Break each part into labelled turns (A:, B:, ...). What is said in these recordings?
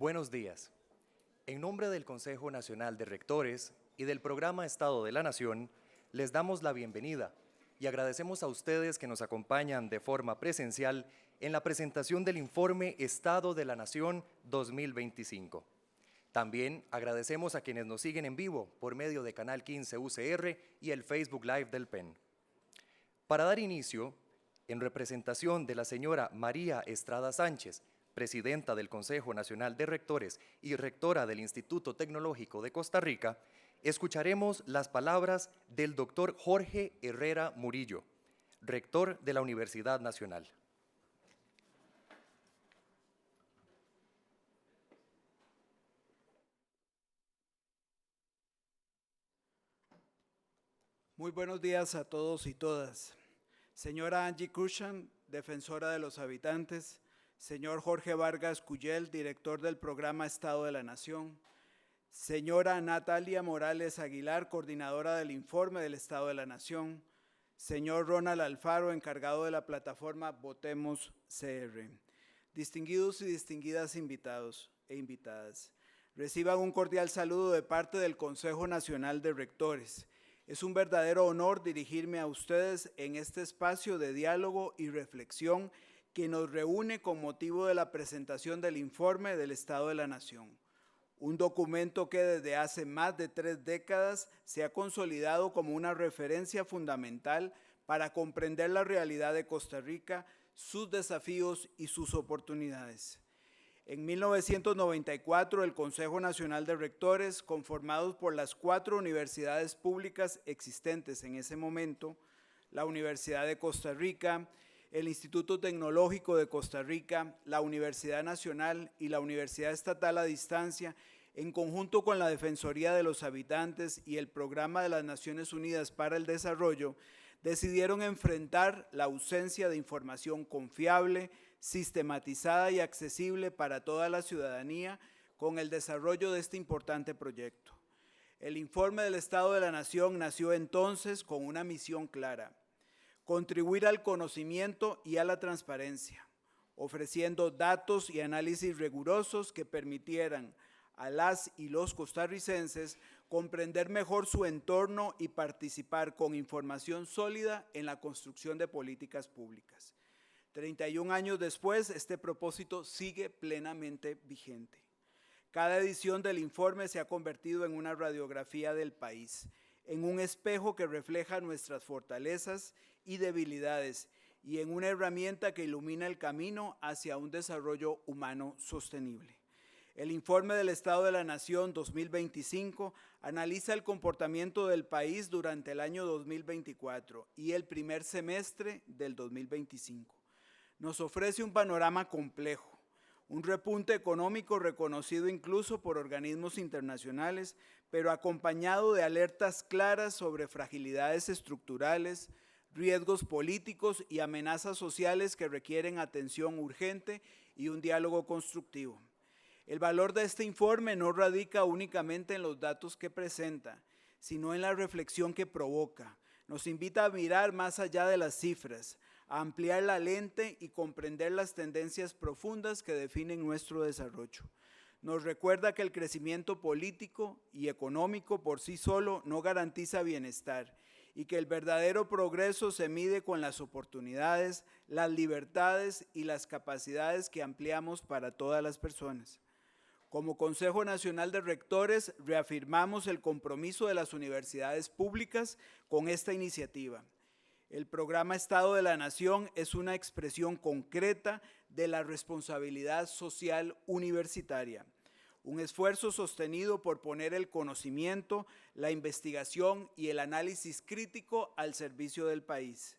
A: Buenos días. En nombre del Consejo Nacional de Rectores y del Programa Estado de la Nación, les damos la bienvenida y agradecemos a ustedes que nos acompañan de forma presencial en la presentación del Informe Estado de la Nación 2025. También agradecemos a quienes nos siguen en vivo por medio de Canal 15 UCR y el Facebook Live del PEN. Para dar inicio, en representación de la señora María Estrada Sánchez, presidenta del Consejo Nacional de Rectores y rectora del Instituto Tecnológico de Costa Rica, escucharemos las palabras del doctor Jorge Herrera Murillo, rector de la Universidad Nacional.
B: Muy buenos días a todos y todas. Señora Angie Cushan, defensora de los habitantes, señor Jorge Vargas Cuyel, director del programa Estado de la Nación, señora Natalia Morales Aguilar, coordinadora del informe del Estado de la Nación, señor Ronald Alfaro, encargado de la plataforma Votemos CR. Distinguidos y distinguidas invitados e invitadas, reciban un cordial saludo de parte del Consejo Nacional de Rectores. Es un verdadero honor dirigirme a ustedes en este espacio de diálogo y reflexión que nos reúne con motivo de la presentación del informe del Estado de la Nación. Un documento que desde hace más de 3 décadas se ha consolidado como una referencia fundamental para comprender la realidad de Costa Rica, sus desafíos y sus oportunidades. En 1994, el Consejo Nacional de Rectores, conformado por las 4 universidades públicas existentes en ese momento, la Universidad de Costa Rica, el Instituto Tecnológico de Costa Rica, la Universidad Nacional y la Universidad Estatal a Distancia, en conjunto con la Defensoría de los Habitantes y el Programa de las Naciones Unidas para el Desarrollo, decidieron enfrentar la ausencia de información confiable, sistematizada y accesible para toda la ciudadanía con el desarrollo de este importante proyecto. El informe del Estado de la Nación nació entonces con una misión clara: contribuir al conocimiento y a la transparencia, ofreciendo datos y análisis rigurosos que permitieran a las y los costarricenses comprender mejor su entorno y participar con información sólida en la construcción de políticas públicas. 31 años después, este propósito sigue plenamente vigente. Cada edición del informe se ha convertido en una radiografía del país, en un espejo que refleja nuestras fortalezas y debilidades y en una herramienta que ilumina el camino hacia un desarrollo humano sostenible. El informe del Estado de la Nación 2025 analiza el comportamiento del país durante el año 2024 y el primer semestre del 2025. Nos ofrece un panorama complejo, un repunte económico reconocido incluso por organismos internacionales, pero acompañado de alertas claras sobre fragilidades estructurales, riesgos políticos y amenazas sociales que requieren atención urgente y un diálogo constructivo. El valor de este informe no radica únicamente en los datos que presenta, sino en la reflexión que provoca. Nos invita a mirar más allá de las cifras, a ampliar la lente y comprender las tendencias profundas que definen nuestro desarrollo. Nos recuerda que el crecimiento político y económico por sí solo no garantiza bienestar y que el verdadero progreso se mide con las oportunidades, las libertades y las capacidades que ampliamos para todas las personas. Como Consejo Nacional de Rectores, reafirmamos el compromiso de las universidades públicas con esta iniciativa. El programa Estado de la Nación es una expresión concreta de la responsabilidad social universitaria, un esfuerzo sostenido por poner el conocimiento, la investigación y el análisis crítico al servicio del país.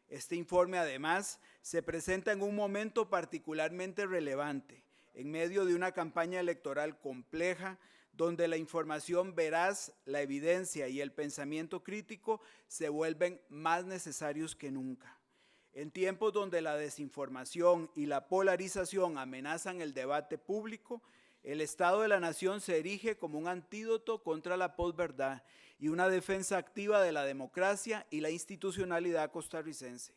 B: Este informe, además, se presenta en un momento particularmente relevante, en medio de una campaña electoral compleja, donde la información veraz, la evidencia y el pensamiento crítico se vuelven más necesarios que nunca. En tiempos donde la desinformación y la polarización amenazan el debate público, el Estado de la Nación se erige como un antídoto contra la posverdad y una defensa activa de la democracia y la institucionalidad costarricense.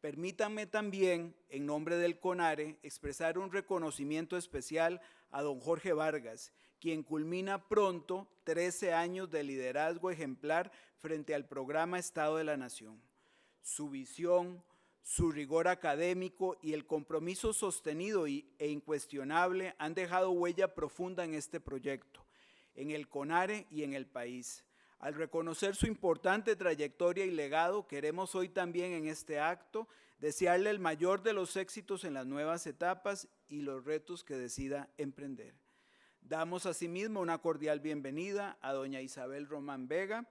B: Permítanme también, en nombre del CONARE, expresar un reconocimiento especial a don Jorge Vargas, quien culmina pronto 13 años de liderazgo ejemplar frente al programa Estado de la Nación. Su visión, su rigor académico y el compromiso sostenido e incuestionable han dejado huella profunda en este proyecto, en el CONARE y en el país. Al reconocer su importante trayectoria y legado, queremos hoy también en este acto desearle el mayor de los éxitos en las nuevas etapas y los retos que decida emprender. Damos asimismo una cordial bienvenida a doña Isabel Román Vega,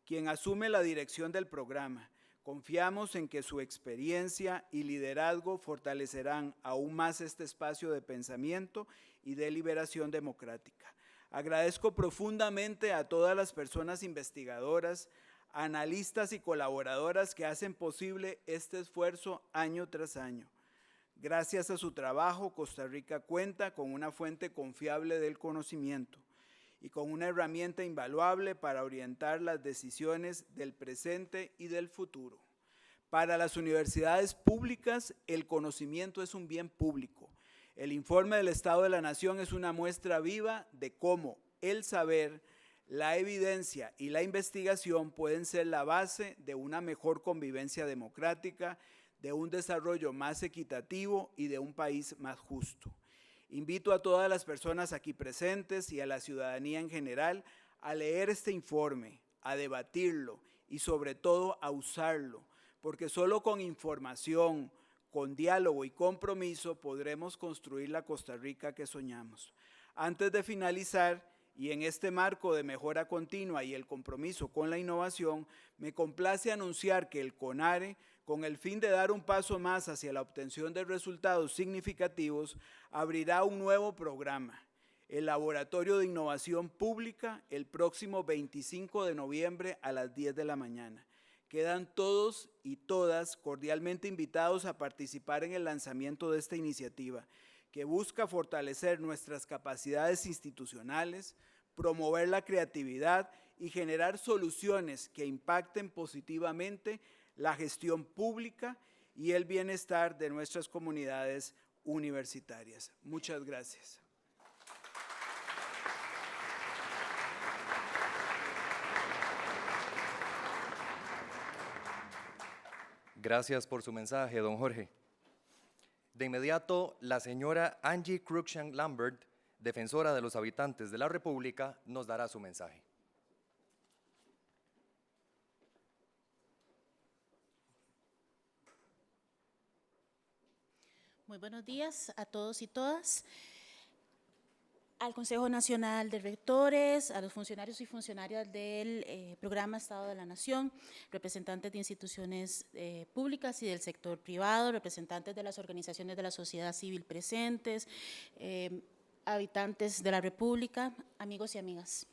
B: quien asume la dirección del programa. Confiamos en que su experiencia y liderazgo fortalecerán aún más este espacio de pensamiento y deliberación democrática. Agradezco profundamente a todas las personas investigadoras, analistas y colaboradoras que hacen posible este esfuerzo año tras año. Gracias a su trabajo, Costa Rica cuenta con una fuente confiable del conocimiento y con una herramienta invaluable para orientar las decisiones del presente y del futuro. Para las universidades públicas, el conocimiento es un bien público. El informe del Estado de la Nación es una muestra viva de cómo el saber, la evidencia y la investigación pueden ser la base de una mejor convivencia democrática, de un desarrollo más equitativo y de un país más justo. Invito a todas las personas aquí presentes y a la ciudadanía en general a leer este informe, a debatirlo y sobre todo a usarlo, porque solo con información, con diálogo y compromiso podremos construir la Costa Rica que soñamos. Antes de finalizar, y en este marco de mejora continua y el compromiso con la innovación, me complace anunciar que el CONARE, con el fin de dar un paso más hacia la obtención de resultados significativos, abrirá un nuevo programa, el Laboratorio de Innovación Pública, el próximo 25 de noviembre a las 10 de la mañana. Quedan todos y todas cordialmente invitados a participar en el lanzamiento de esta iniciativa, que busca fortalecer nuestras capacidades institucionales, promover la creatividad y generar soluciones que impacten positivamente la gestión pública y el bienestar de nuestras comunidades universitarias. Muchas gracias.
A: Gracias por su mensaje, don Jorge. De inmediato, la señora Angie Cruikshank Lambert, defensora de los habitantes de la República, nos dará su mensaje.
C: Muy buenos días a todos y todas. Al Consejo Nacional de Rectores, a los funcionarios y funcionarias del Programa Estado de la Nación, representantes de instituciones públicas y del sector privado, representantes de las organizaciones de la sociedad civil presentes, habitantes de la República, amigos y amigas.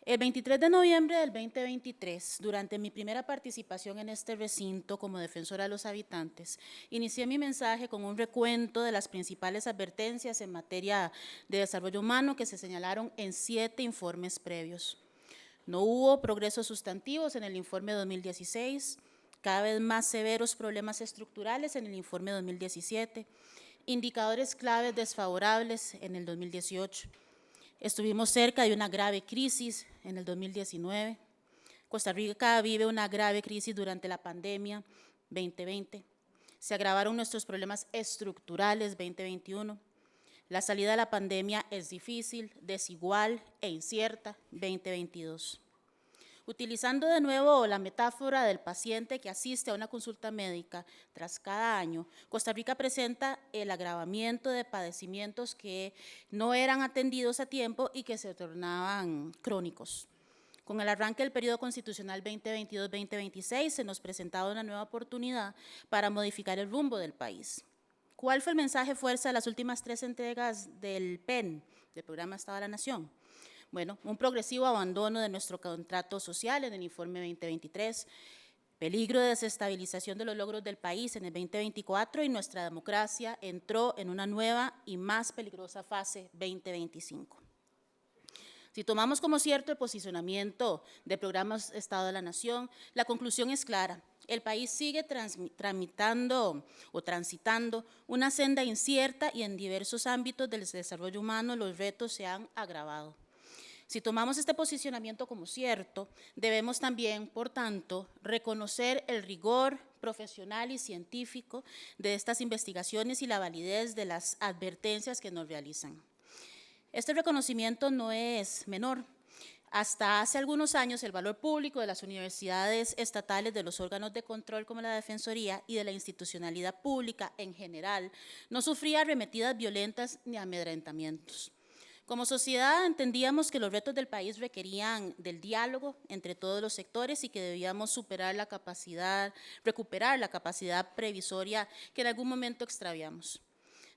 C: El 23 de noviembre del 2023, durante mi primera participación en este recinto como defensora de los habitantes, inicié mi mensaje con un recuento de las principales advertencias en materia de desarrollo humano que se señalaron en 7 informes previos. No hubo progresos sustantivos en el informe 2016, cada vez más severos problemas estructurales en el informe 2017, indicadores claves desfavorables en el 2018. Estuvimos cerca de una grave crisis en el 2019. Costa Rica vive una grave crisis durante la pandemia 2020. Se agravaron nuestros problemas estructurales 2021. La salida de la pandemia es difícil, desigual e incierta 2022. Utilizando de nuevo la metáfora del paciente que asiste a una consulta médica tras cada año, Costa Rica presenta el agravamiento de padecimientos que no eran atendidos a tiempo y que se tornaban crónicos. Con el arranque del periodo constitucional 2022-2026 se nos presentaba una nueva oportunidad para modificar el rumbo del país. ¿Cuál fue el mensaje fuerza de las últimas 3 entregas del PEN, del Programa Estado de la Nación? Bueno, un progresivo abandono de nuestro contrato social en el informe 2023, peligro de desestabilización de los logros del país en el 2024 y nuestra democracia entró en una nueva y más peligrosa fase 2025. Si tomamos como cierto el posicionamiento del Programa Estado de la Nación, la conclusión es clara. el país sigue transitando una senda incierta y en diversos ámbitos del desarrollo humano los retos se han agravado. Si tomamos este posicionamiento como cierto, debemos también, por tanto, reconocer el rigor profesional y científico de estas investigaciones y la validez de las advertencias que nos realizan. Este reconocimiento no es menor. Hasta hace algunos años, el valor público de las universidades estatales, de los órganos de control como la Defensoría y de la institucionalidad pública en general, no sufría arremetidas violentas ni amedrentamientos. Como sociedad entendíamos que los retos del país requerían del diálogo entre todos los sectores y que debíamos recuperar la capacidad previsoria que en algún momento extraviamos.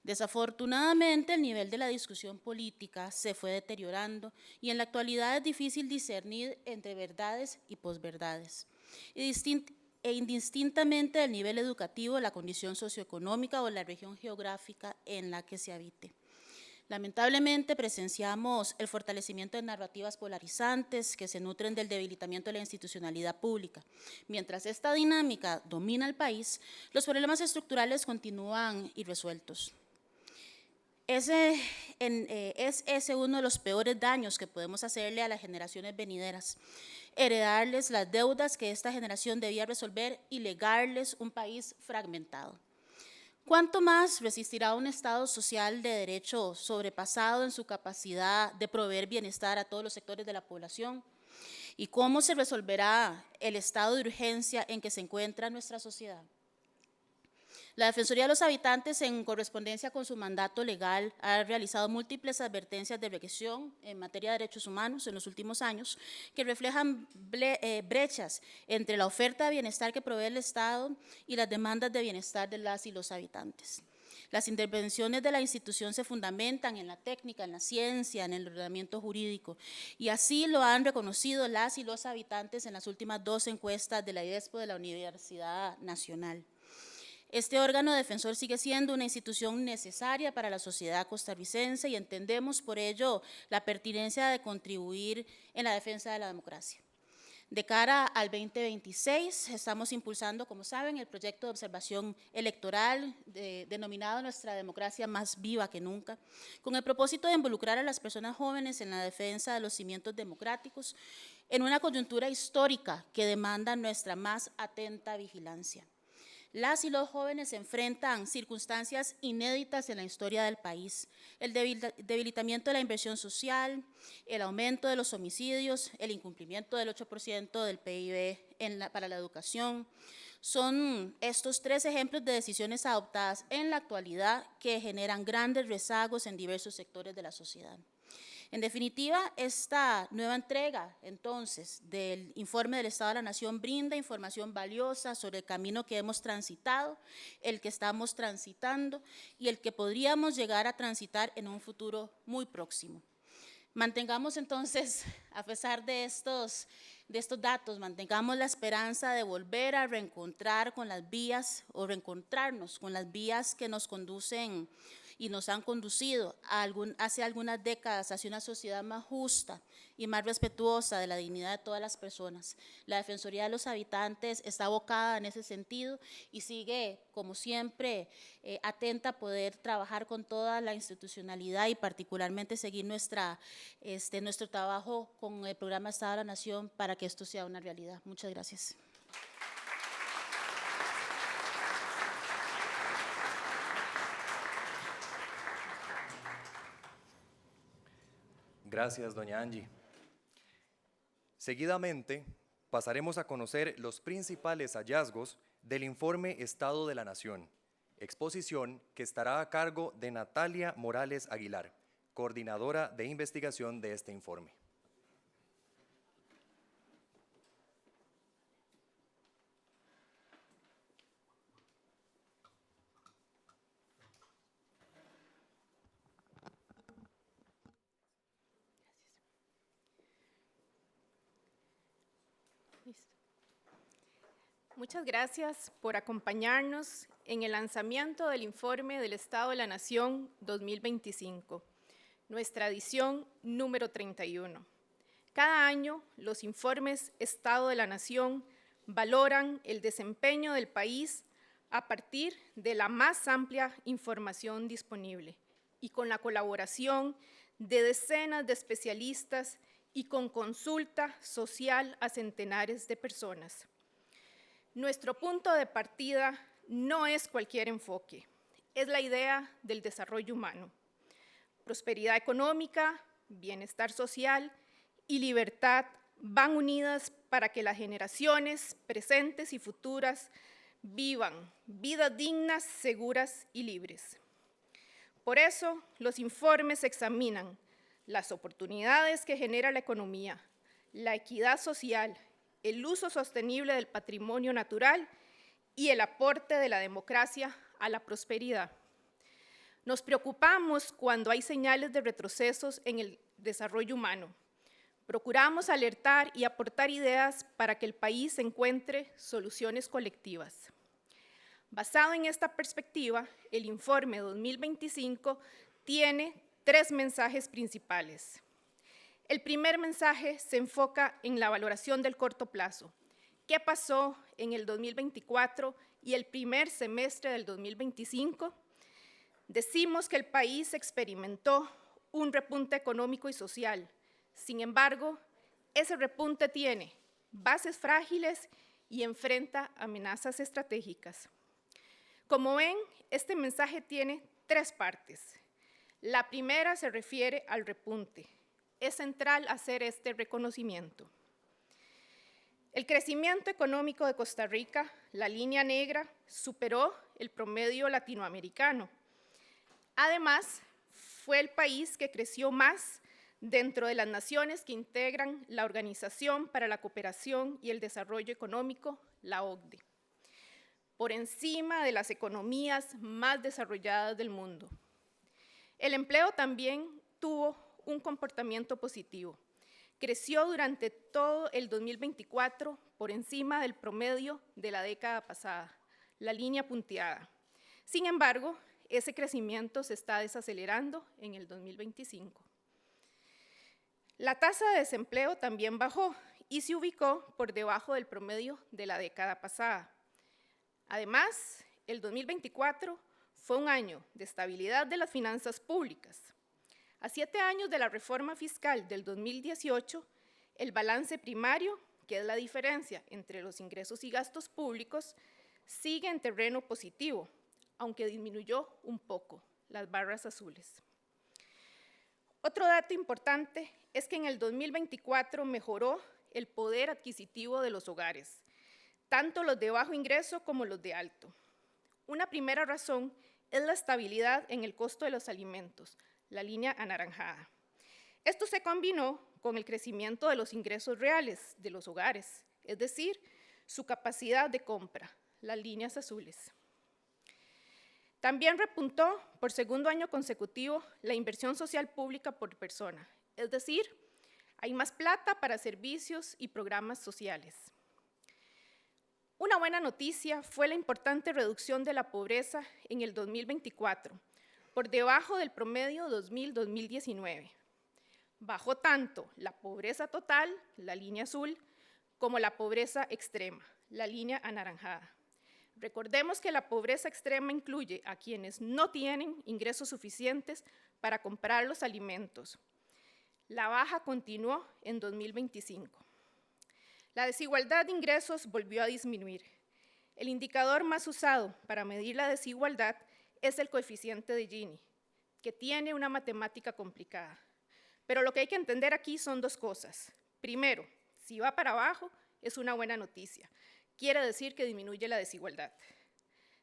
C: Desafortunadamente, el nivel de la discusión política se fue deteriorando y en la actualidad es difícil discernir entre verdades y posverdades. E indistintamente del nivel educativo, la condición socioeconómica o la región geográfica en la que se habite. Lamentablemente presenciamos el fortalecimiento de narrativas polarizantes que se nutren del debilitamiento de la institucionalidad pública. Mientras esta dinámica domina el país, los problemas estructurales continúan irresueltos. Es ese uno de los peores daños que podemos hacerle a las generaciones venideras, heredarles las deudas que esta generación debía resolver y legarles un país fragmentado. ¿Cuánto más resistirá un Estado social de derecho sobrepasado en su capacidad de proveer bienestar a todos los sectores de la población? ¿Y cómo se resolverá el estado de urgencia en que se encuentra nuestra sociedad? La Defensoría de los Habitantes, en correspondencia con su mandato legal, ha realizado múltiples advertencias de regresión en materia de derechos humanos en los últimos años que reflejan brechas entre la oferta de bienestar que provee el Estado y las demandas de bienestar de las y los habitantes. Las intervenciones de la institución se fundamentan en la técnica, en la ciencia, en el ordenamiento jurídico, y así lo han reconocido las y los habitantes en las últimas 2 encuestas de la IDESPO de la Universidad Nacional. Este órgano defensor sigue siendo una institución necesaria para la sociedad costarricense y entendemos por ello la pertinencia de contribuir en la defensa de la democracia. De cara al 2026, estamos impulsando, como saben, el proyecto de observación electoral denominado Nuestra Democracia Más Viva que Nunca, con el propósito de involucrar a las personas jóvenes en la defensa de los cimientos democráticos en una coyuntura histórica que demanda nuestra más atenta vigilancia. Las y los jóvenes se enfrentan circunstancias inéditas en la historia del país: el debilitamiento de la inversión social, el aumento de los homicidios, el incumplimiento del 8% del PIB para la educación. Son estos 3 ejemplos de decisiones adoptadas en la actualidad que generan grandes rezagos en diversos sectores de la sociedad. En definitiva, esta nueva entrega, entonces, del informe del Estado de la Nación brinda información valiosa sobre el camino que hemos transitado, el que estamos transitando y el que podríamos llegar a transitar en un futuro muy próximo. Mantengamos entonces, a pesar de estos datos, mantengamos la esperanza de volver a reencontrar con las vías o reencontrarnos con las vías que nos conducen y nos han conducido hace algunas décadas hacia una sociedad más justa y más respetuosa de la dignidad de todas las personas. La Defensoría de los Habitantes está abocada en ese sentido y sigue, como siempre, atenta a poder trabajar con toda la institucionalidad y particularmente seguir nuestro trabajo con el programa Estado de la Nación para que esto sea una realidad. Muchas gracias.
A: Gracias, doña Angie. Seguidamente, pasaremos a conocer los principales hallazgos del informe Estado de la Nación, exposición que estará a cargo de Natalia Morales Aguilar, coordinadora de investigación de este informe.
D: Muchas gracias por acompañarnos en el lanzamiento del Informe del Estado de la Nación 2025, nuestra edición número 31. Cada año, los informes Estado de la Nación valoran el desempeño del país a partir de la más amplia información disponible y con la colaboración de decenas de especialistas y con consulta social a centenares de personas. Nuestro punto de partida no es cualquier enfoque, es la idea del desarrollo humano. Prosperidad económica, bienestar social y libertad van unidas para que las generaciones presentes y futuras vivan vidas dignas, seguras y libres. Por eso, los informes examinan las oportunidades que genera la economía, la equidad social, el uso sostenible del patrimonio natural y el aporte de la democracia a la prosperidad. Nos preocupamos cuando hay señales de retrocesos en el desarrollo humano. Procuramos alertar y aportar ideas para que el país encuentre soluciones colectivas. Basado en esta perspectiva, el informe 2025 tiene 3 mensajes principales. El primer mensaje se enfoca en la valoración del corto plazo. ¿Qué pasó en el 2024 y el primer semestre del 2025? Decimos que el país experimentó un repunte económico y social. Sin embargo, ese repunte tiene bases frágiles y enfrenta amenazas estratégicas. Como ven, este mensaje tiene 3 partes. La primera se refiere al repunte. Es central hacer este reconocimiento. El crecimiento económico de Costa Rica, la línea negra, superó el promedio latinoamericano. Además, fue el país que creció más dentro de las naciones que integran la Organización para la Cooperación y el Desarrollo Económico, la OCDE, por encima de las economías más desarrolladas del mundo. El empleo también tuvo un comportamiento positivo. Creció durante todo el 2024 por encima del promedio de la década pasada, la línea punteada. Sin embargo, ese crecimiento se está desacelerando en el 2025. La tasa de desempleo también bajó y se ubicó por debajo del promedio de la década pasada. Además, el 2024 fue un año de estabilidad de las finanzas públicas. A 7 años de la reforma fiscal del 2018, el balance primario, que es la diferencia entre los ingresos y gastos públicos, sigue en terreno positivo, aunque disminuyó un poco, las barras azules. Otro dato importante es que en el 2024 mejoró el poder adquisitivo de los hogares, tanto los de bajo ingreso como los de alto. Una primera razón es la estabilidad en el costo de los alimentos, la línea anaranjada. Esto se combinó con el crecimiento de los ingresos reales de los hogares, es decir, su capacidad de compra, las líneas azules. También repuntó por segundo año consecutivo la inversión social pública por persona, es decir, hay más plata para servicios y programas sociales. Una buena noticia fue la importante reducción de la pobreza en el 2024, por debajo del promedio 2000-2019. Bajó tanto la pobreza total, la línea azul, como la pobreza extrema, la línea anaranjada. Recordemos que la pobreza extrema incluye a quienes no tienen ingresos suficientes para comprar los alimentos. La baja continuó en 2025. La desigualdad de ingresos volvió a disminuir. El indicador más usado para medir la desigualdad es el coeficiente de Gini, que tiene una matemática complicada. Pero lo que hay que entender aquí son 2 cosas. Primero, si va para abajo, es una buena noticia. Quiere decir que disminuye la desigualdad.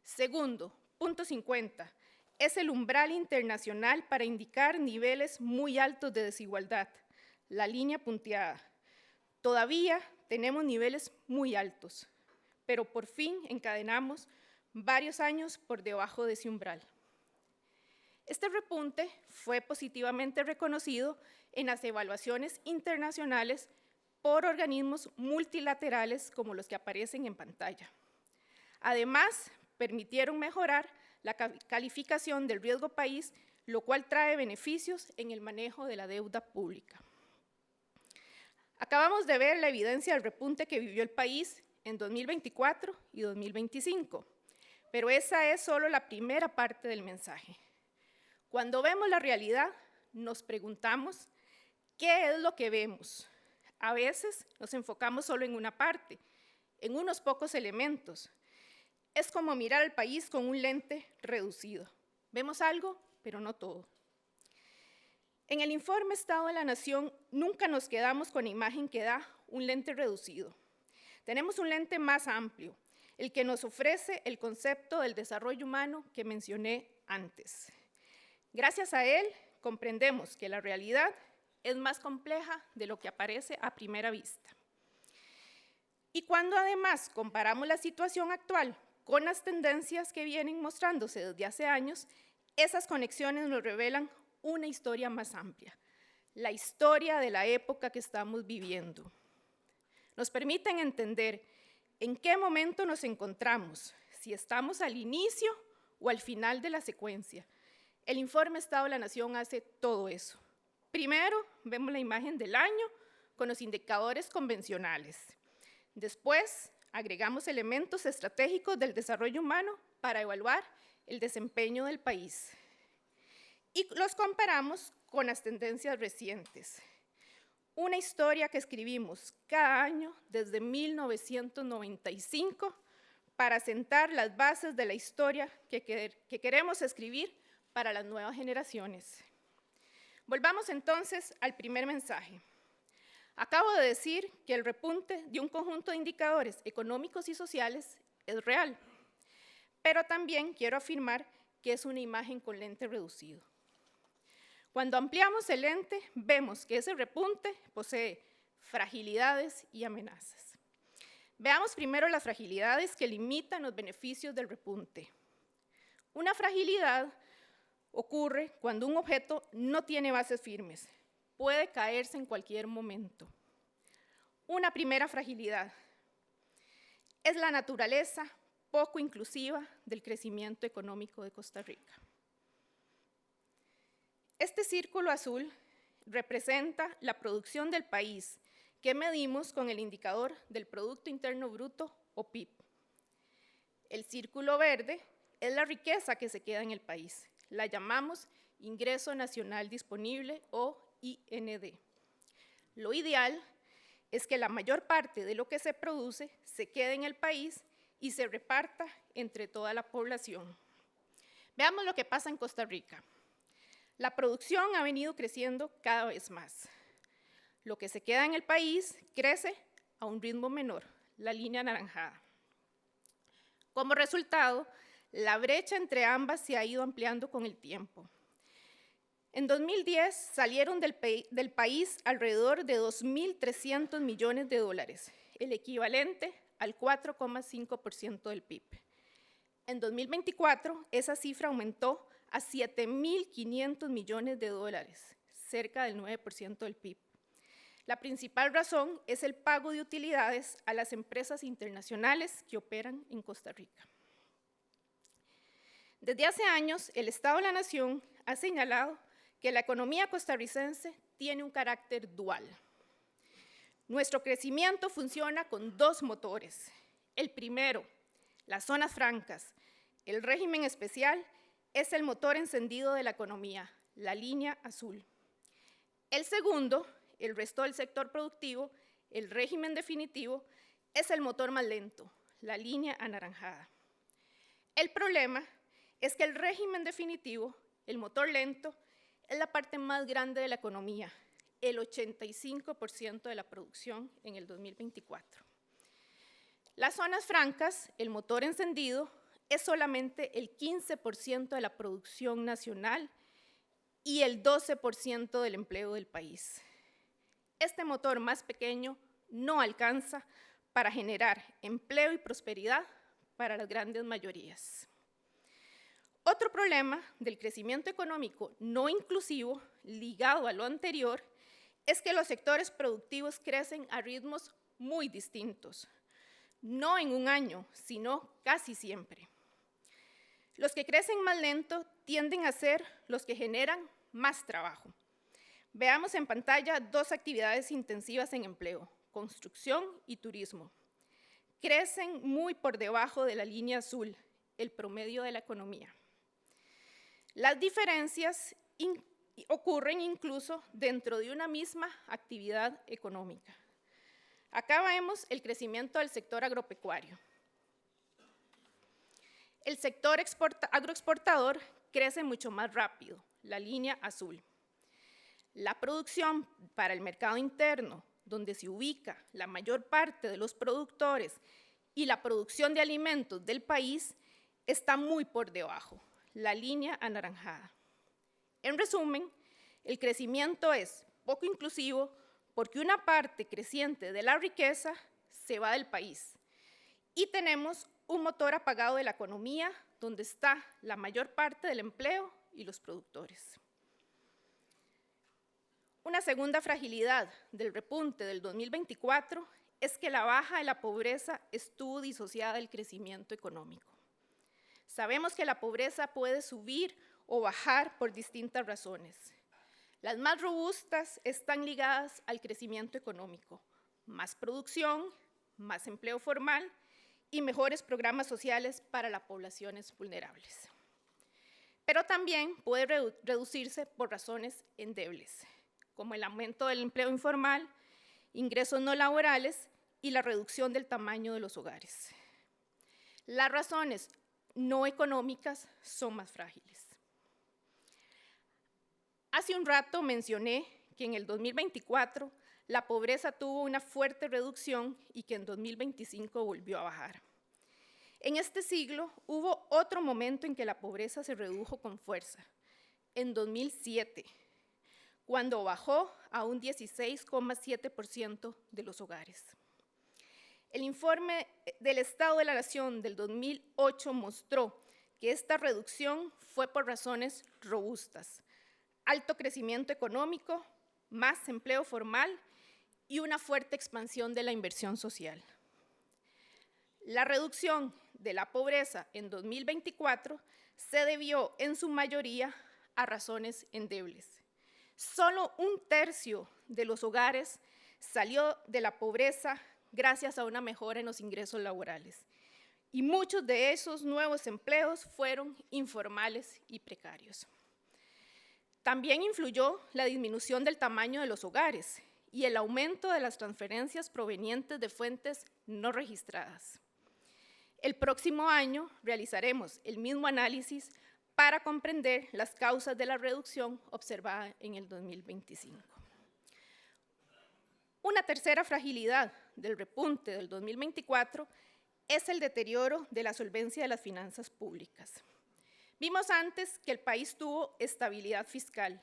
D: Segundo, punto 50, es el umbral internacional para indicar niveles muy altos de desigualdad, la línea punteada. Todavía tenemos niveles muy altos, pero por fin encadenamos varios años por debajo de ese umbral. Este repunte fue positivamente reconocido en las evaluaciones internacionales por organismos multilaterales como los que aparecen en pantalla. Además, permitieron mejorar la calificación del riesgo país, lo cual trae beneficios en el manejo de la deuda pública. Acabamos de ver la evidencia del repunte que vivió el país en 2024 y 2025. Pero esa es solo la primera parte del mensaje. Cuando vemos la realidad, nos preguntamos, ¿qué es lo que vemos? A veces nos enfocamos solo en una parte, en unos pocos elementos. Es como mirar al país con un lente reducido. Vemos algo, pero no todo. En el informe Estado de la Nación nunca nos quedamos con la imagen que da un lente reducido. Tenemos un lente más amplio, el que nos ofrece el concepto del desarrollo humano que mencioné antes. Gracias a él, comprendemos que la realidad es más compleja de lo que aparece a primera vista. Y cuando además comparamos la situación actual con las tendencias que vienen mostrándose desde hace años, esas conexiones nos revelan una historia más amplia, la historia de la época que estamos viviendo. Nos permiten entender en qué momento nos encontramos, si estamos al inicio o al final de la secuencia. El informe Estado de la Nación hace todo eso. Primero, vemos la imagen del año con los indicadores convencionales. Después, agregamos elementos estratégicos del desarrollo humano para evaluar el desempeño del país. Y los comparamos con las tendencias recientes. Una historia que escribimos cada año desde 1995 para sentar las bases de la historia que queremos escribir para las nuevas generaciones. Volvamos entonces al primer mensaje. Acabo de decir que el repunte de un conjunto de indicadores económicos y sociales es real, pero también quiero afirmar que es una imagen con lente reducido. Cuando ampliamos el lente, vemos que ese repunte posee fragilidades y amenazas. Veamos primero las fragilidades que limitan los beneficios del repunte. Una fragilidad ocurre cuando un objeto no tiene bases firmes, puede caerse en cualquier momento. Una primera fragilidad es la naturaleza poco inclusiva del crecimiento económico de Costa Rica. Este círculo azul representa la producción del país que medimos con el indicador del Producto Interno Bruto o PIB. El círculo verde es la riqueza que se queda en el país. La llamamos Ingreso Nacional Disponible o IND. Lo ideal es que la mayor parte de lo que se produce se quede en el país y se reparta entre toda la población. Veamos lo que pasa en Costa Rica. La producción ha venido creciendo cada vez más. Lo que se queda en el país crece a un ritmo menor, la línea anaranjada. Como resultado, la brecha entre ambas se ha ido ampliando con el tiempo. En 2010 salieron del país alrededor de 2.300 millones de dólares, el equivalente al 4,5% del PIB. En 2024, esa cifra aumentó a 7.500 millones de dólares, cerca del 9% del PIB. La principal razón es el pago de utilidades a las empresas internacionales que operan en Costa Rica. Desde hace años, el Estado de la Nación ha señalado que la economía costarricense tiene un carácter dual. Nuestro crecimiento funciona con dos motores. El primero, las zonas francas, el régimen especial, es el motor encendido de la economía, la línea azul. El segundo, el resto del sector productivo, el régimen definitivo, es el motor más lento, la línea anaranjada. El problema es que el régimen definitivo, el motor lento, es la parte más grande de la economía, el 85% de la producción en el 2024. Las zonas francas, el motor encendido, es solamente el 15% de la producción nacional y el 12% del empleo del país. Este motor más pequeño no alcanza para generar empleo y prosperidad para las grandes mayorías. Otro problema del crecimiento económico no inclusivo, ligado a lo anterior, es que los sectores productivos crecen a ritmos muy distintos, no en un año, sino casi siempre. Los que crecen más lento tienden a ser los que generan más trabajo. Veamos en pantalla dos actividades intensivas en empleo, construcción y turismo. crecen muy por debajo de la línea azul, el promedio de la economía. Las diferencias ocurren incluso dentro de una misma actividad económica. Acá vemos el crecimiento del sector agropecuario. El sector agroexportador crece mucho más rápido, la línea azul. La producción para el mercado interno, donde se ubica la mayor parte de los productores y la producción de alimentos del país, está muy por debajo, la línea anaranjada. En resumen, el crecimiento es poco inclusivo porque una parte creciente de la riqueza se va del país y tenemos un motor apagado de la economía donde está la mayor parte del empleo y los productores. Una segunda fragilidad del repunte del 2024 es que la baja de la pobreza estuvo disociada del crecimiento económico. Sabemos que la pobreza puede subir o bajar por distintas razones. Las más robustas están ligadas al crecimiento económico, más producción, más empleo formal y mejores programas sociales para las poblaciones vulnerables. Pero también puede reducirse por razones endebles, como el aumento del empleo informal, ingresos no laborales y la reducción del tamaño de los hogares. Las razones no económicas son más frágiles. Hace un rato mencioné que en el 2024 la pobreza tuvo una fuerte reducción y que en 2025 volvió a bajar. En este siglo hubo otro momento en que la pobreza se redujo con fuerza, en 2007, cuando bajó a un 16,7% de los hogares. El informe del Estado de la Nación del 2008 mostró que esta reducción fue por razones robustas: alto crecimiento económico, más empleo formal y una fuerte expansión de la inversión social. La reducción de la pobreza en 2024 se debió en su mayoría a razones endebles. Solo un tercio de los hogares salió de la pobreza gracias a una mejora en los ingresos laborales. Y muchos de esos nuevos empleos fueron informales y precarios. También influyó la disminución del tamaño de los hogares y el aumento de las transferencias provenientes de fuentes no registradas. El próximo año realizaremos el mismo análisis para comprender las causas de la reducción observada en el 2025. Una tercera fragilidad del repunte del 2024 es el deterioro de la solvencia de las finanzas públicas. Vimos antes que el país tuvo estabilidad fiscal,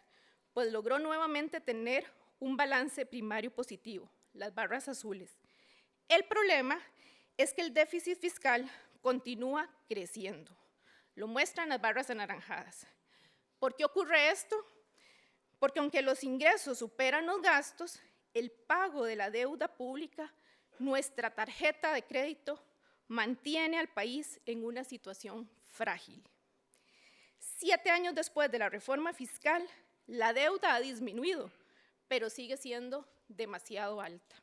D: pues logró nuevamente tener un balance primario positivo, las barras azules. El problema es que el déficit fiscal continúa creciendo. Lo muestran las barras anaranjadas. ¿Por qué ocurre esto? Porque aunque los ingresos superan los gastos, el pago de la deuda pública, nuestra tarjeta de crédito, mantiene al país en una situación frágil. 7 años después de la reforma fiscal, la deuda ha disminuido, pero sigue siendo demasiado alta.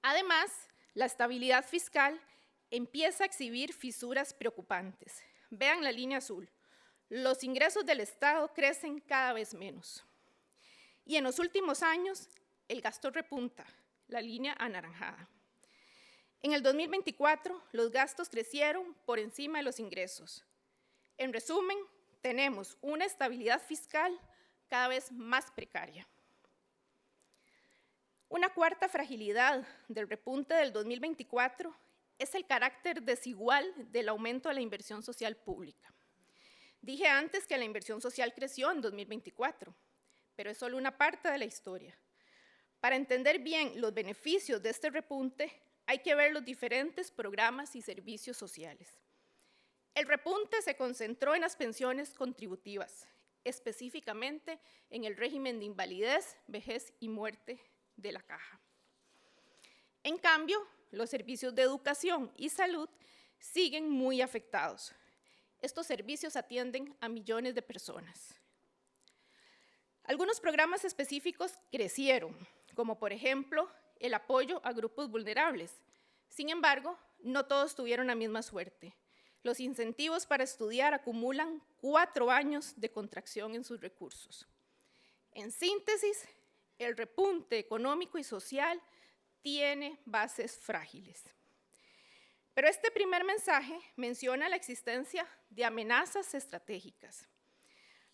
D: Además, la estabilidad fiscal empieza a exhibir fisuras preocupantes. Vean la línea azul. Los ingresos del Estado crecen cada vez menos. Y en los últimos años, el gasto repunta, la línea anaranjada. En el 2024, los gastos crecieron por encima de los ingresos. En resumen, tenemos una estabilidad fiscal cada vez más precaria. Una cuarta fragilidad del repunte del 2024 es el carácter desigual del aumento de la inversión social pública. Dije antes que la inversión social creció en 2024, pero es solo una parte de la historia. Para entender bien los beneficios de este repunte, hay que ver los diferentes programas y servicios sociales. El repunte se concentró en las pensiones contributivas, específicamente en el régimen de invalidez, vejez y muerte de la Caja. En cambio, los servicios de educación y salud siguen muy afectados. Estos servicios atienden a millones de personas. Algunos programas específicos crecieron, como por ejemplo el apoyo a grupos vulnerables. Sin embargo, no todos tuvieron la misma suerte. Los incentivos para estudiar acumulan 4 años de contracción en sus recursos. En síntesis, el repunte económico y social tiene bases frágiles. Pero este primer mensaje menciona la existencia de amenazas estratégicas.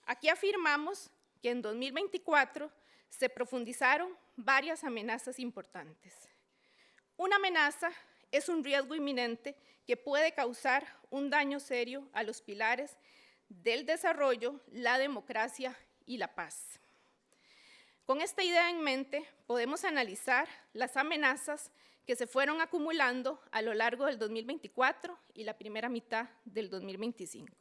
D: Aquí afirmamos que en 2024 se profundizaron varias amenazas importantes. Una amenaza es un riesgo inminente que puede causar un daño serio a los pilares del desarrollo, la democracia y la paz. Con esta idea en mente, podemos analizar las amenazas que se fueron acumulando a lo largo del 2024 y la primera mitad del 2025.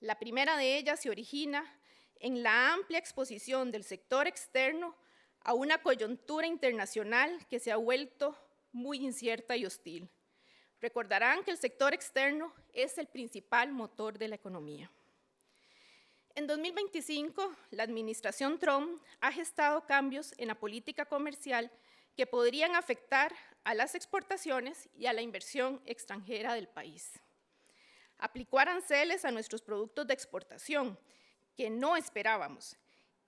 D: La primera de ellas se origina en la amplia exposición del sector externo a una coyuntura internacional que se ha vuelto muy incierta y hostil. Recordarán que el sector externo es el principal motor de la economía. En 2025, la administración Trump ha gestado cambios en la política comercial que podrían afectar a las exportaciones y a la inversión extranjera del país. Aplicó aranceles a nuestros productos de exportación, que no esperábamos,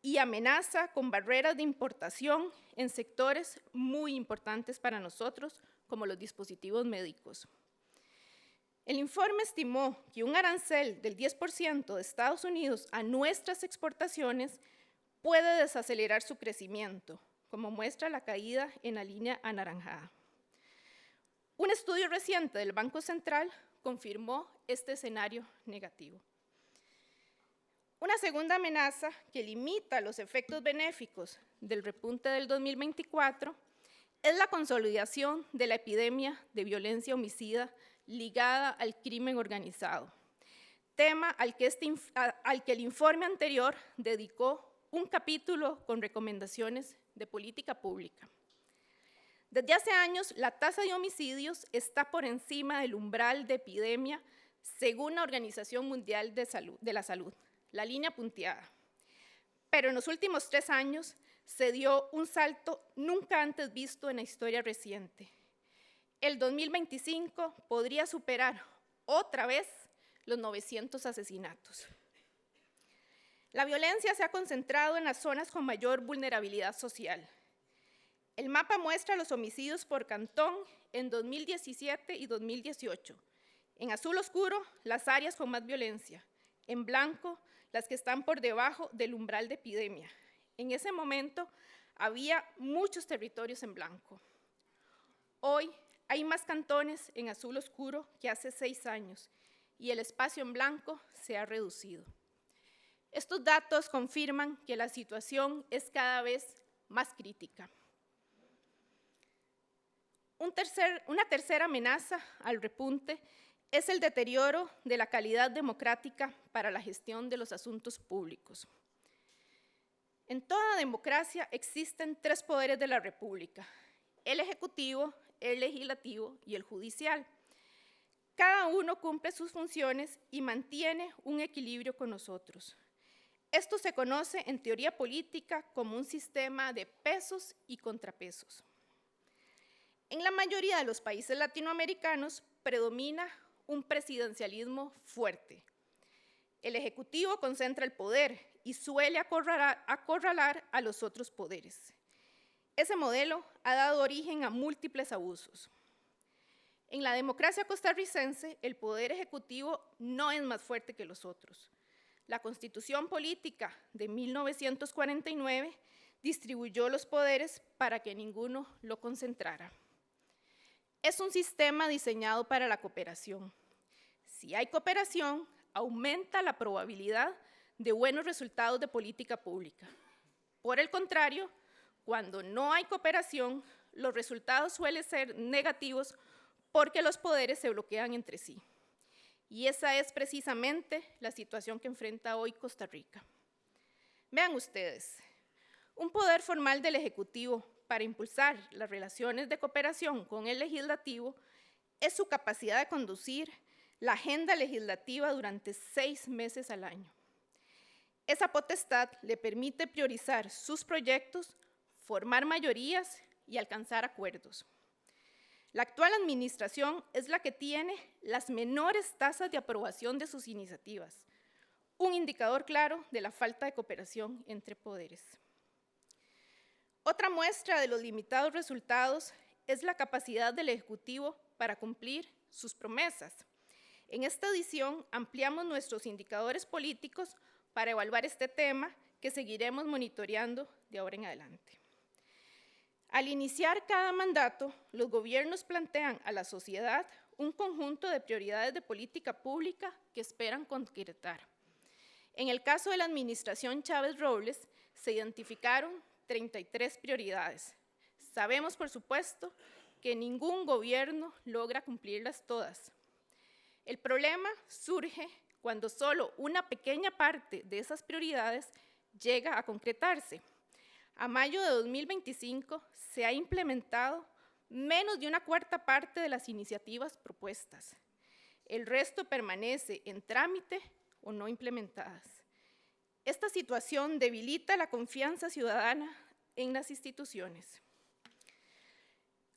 D: y amenaza con barreras de importación en sectores muy importantes para nosotros, como los dispositivos médicos. El informe estimó que un arancel del 10% de Estados Unidos a nuestras exportaciones puede desacelerar su crecimiento, como muestra la caída en la línea anaranjada. Un estudio reciente del Banco Central confirmó este escenario negativo. Una segunda amenaza que limita los efectos benéficos del repunte del 2024 es la consolidación de la epidemia de violencia homicida ligada al crimen organizado, tema al que el informe anterior dedicó un capítulo con recomendaciones de política pública. Desde hace años, la tasa de homicidios está por encima del umbral de epidemia según la Organización Mundial de la Salud, la línea punteada. Pero en los últimos 3 años se dio un salto nunca antes visto en la historia reciente. El 2025 podría superar otra vez los 900 asesinatos. La violencia se ha concentrado en las zonas con mayor vulnerabilidad social. El mapa muestra los homicidios por cantón en 2017 y 2018. En azul oscuro, las áreas con más violencia. En blanco, las que están por debajo del umbral de epidemia. En ese momento, había muchos territorios en blanco. Hoy, hay más cantones en azul oscuro que hace 6 años y el espacio en blanco se ha reducido. Estos datos confirman que la situación es cada vez más crítica. Una tercera amenaza al repunte es el deterioro de la calidad democrática para la gestión de los asuntos públicos. En toda democracia existen 3 poderes de la República: el Ejecutivo, el Legislativo y el Judicial. Cada uno cumple sus funciones y mantiene un equilibrio con nosotros. Esto se conoce en teoría política como un sistema de pesos y contrapesos. En la mayoría de los países latinoamericanos predomina un presidencialismo fuerte. El Ejecutivo concentra el poder y suele acorralar a los otros poderes. Ese modelo ha dado origen a múltiples abusos. En la democracia costarricense, el poder ejecutivo no es más fuerte que los otros. La Constitución Política de 1949 distribuyó los poderes para que ninguno lo concentrara. Es un sistema diseñado para la cooperación. Si hay cooperación, aumenta la probabilidad de buenos resultados de política pública. Por el contrario, cuando no hay cooperación, los resultados suelen ser negativos porque los poderes se bloquean entre sí. Y esa es precisamente la situación que enfrenta hoy Costa Rica. Vean ustedes, un poder formal del Ejecutivo para impulsar las relaciones de cooperación con el Legislativo es su capacidad de conducir la agenda legislativa durante 6 meses al año. Esa potestad le permite priorizar sus proyectos, formar mayorías y alcanzar acuerdos. La actual administración es la que tiene las menores tasas de aprobación de sus iniciativas, un indicador claro de la falta de cooperación entre poderes. Otra muestra de los limitados resultados es la capacidad del Ejecutivo para cumplir sus promesas. En esta edición ampliamos nuestros indicadores políticos para evaluar este tema que seguiremos monitoreando de ahora en adelante. Al iniciar cada mandato, los gobiernos plantean a la sociedad un conjunto de prioridades de política pública que esperan concretar. En el caso de la administración Chávez Robles, se identificaron 33 prioridades. Sabemos, por supuesto, que ningún gobierno logra cumplirlas todas. El problema surge cuando solo una pequeña parte de esas prioridades llega a concretarse. A mayo de 2025 se ha implementado menos de una cuarta parte de las iniciativas propuestas. El resto permanece en trámite o no implementadas. Esta situación debilita la confianza ciudadana en las instituciones.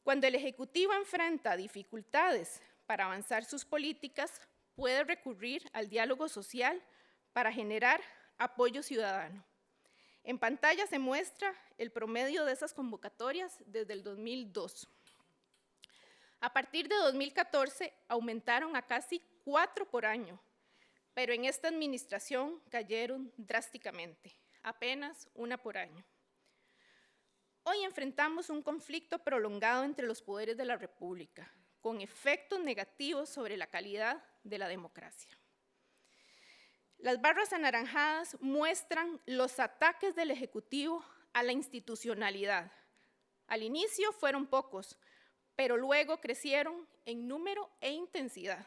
D: Cuando el Ejecutivo enfrenta dificultades para avanzar sus políticas, puede recurrir al diálogo social para generar apoyo ciudadano. En pantalla se muestra el promedio de esas convocatorias desde el 2002. A partir de 2014 aumentaron a casi 4 por año, pero en esta administración cayeron drásticamente, apenas 1 por año. Hoy enfrentamos un conflicto prolongado entre los poderes de la República, con efectos negativos sobre la calidad de la democracia. Las barras anaranjadas muestran los ataques del Ejecutivo a la institucionalidad. Al inicio fueron pocos, pero luego crecieron en número e intensidad.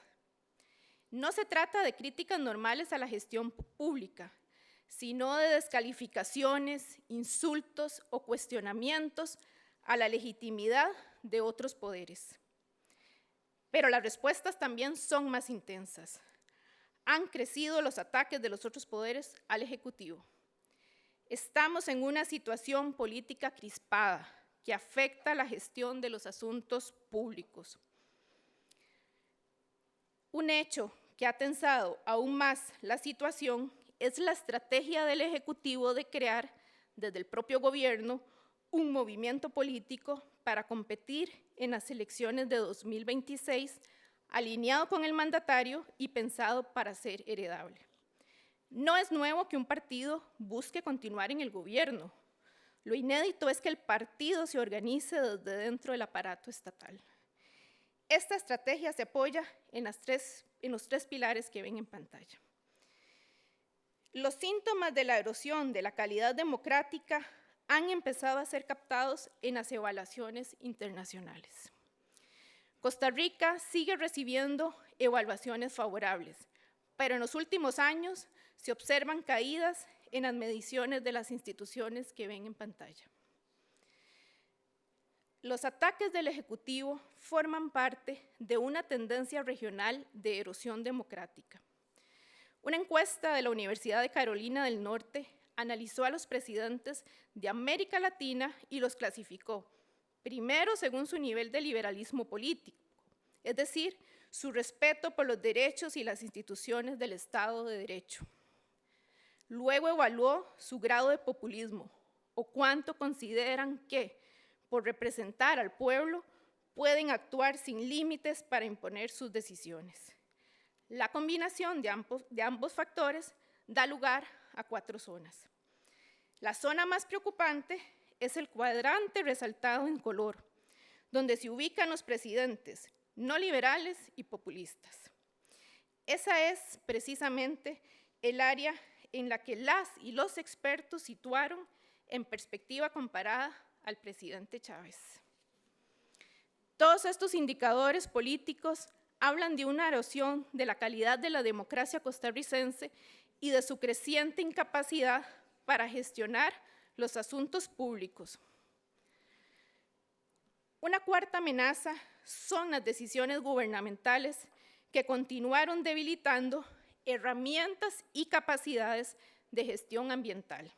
D: No se trata de críticas normales a la gestión pública, sino de descalificaciones, insultos o cuestionamientos a la legitimidad de otros poderes. Pero las respuestas también son más intensas. Han crecido los ataques de los otros poderes al Ejecutivo. Estamos en una situación política crispada que afecta la gestión de los asuntos públicos. Un hecho que ha tensado aún más la situación es la estrategia del Ejecutivo de crear, desde el propio gobierno, un movimiento político para competir en las elecciones de 2026, alineado con el mandatario y pensado para ser heredable. No es nuevo que un partido busque continuar en el gobierno. Lo inédito es que el partido se organice desde dentro del aparato estatal. Esta estrategia se apoya en los tres pilares que ven en pantalla. Los síntomas de la erosión de la calidad democrática han empezado a ser captados en las evaluaciones internacionales. Costa Rica sigue recibiendo evaluaciones favorables, pero en los últimos años se observan caídas en las mediciones de las instituciones que ven en pantalla. Los ataques del Ejecutivo forman parte de una tendencia regional de erosión democrática. Una encuesta de la Universidad de Carolina del Norte analizó a los presidentes de América Latina y los clasificó, primero según su nivel de liberalismo político, es decir, su respeto por los derechos y las instituciones del Estado de Derecho. Luego evaluó su grado de populismo, o cuánto consideran que, por representar al pueblo, pueden actuar sin límites para imponer sus decisiones. La combinación de ambos factores da lugar a 4 zonas. La zona más preocupante es el cuadrante resaltado en color, donde se ubican los presidentes no liberales y populistas. Esa es precisamente el área en la que las y los expertos situaron en perspectiva comparada al presidente Chávez. Todos estos indicadores políticos hablan de una erosión de la calidad de la democracia costarricense y de su creciente incapacidad para gestionar los asuntos públicos. Una cuarta amenaza son las decisiones gubernamentales que continuaron debilitando herramientas y capacidades de gestión ambiental.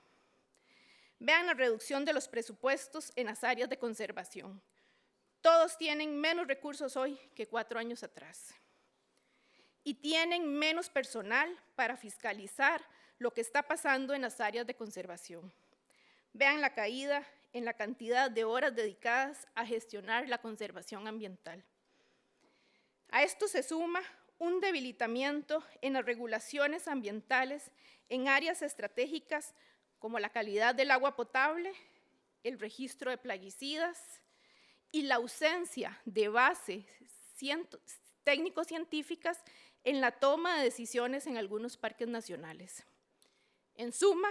D: Vean la reducción de los presupuestos en las áreas de conservación. Todos tienen menos recursos hoy que 4 años atrás. Y tienen menos personal para fiscalizar lo que está pasando en las áreas de conservación. Vean la caída en la cantidad de horas dedicadas a gestionar la conservación ambiental. A esto se suma un debilitamiento en las regulaciones ambientales en áreas estratégicas como la calidad del agua potable, el registro de plaguicidas y la ausencia de bases técnico-científicas en la toma de decisiones en algunos parques nacionales. En suma,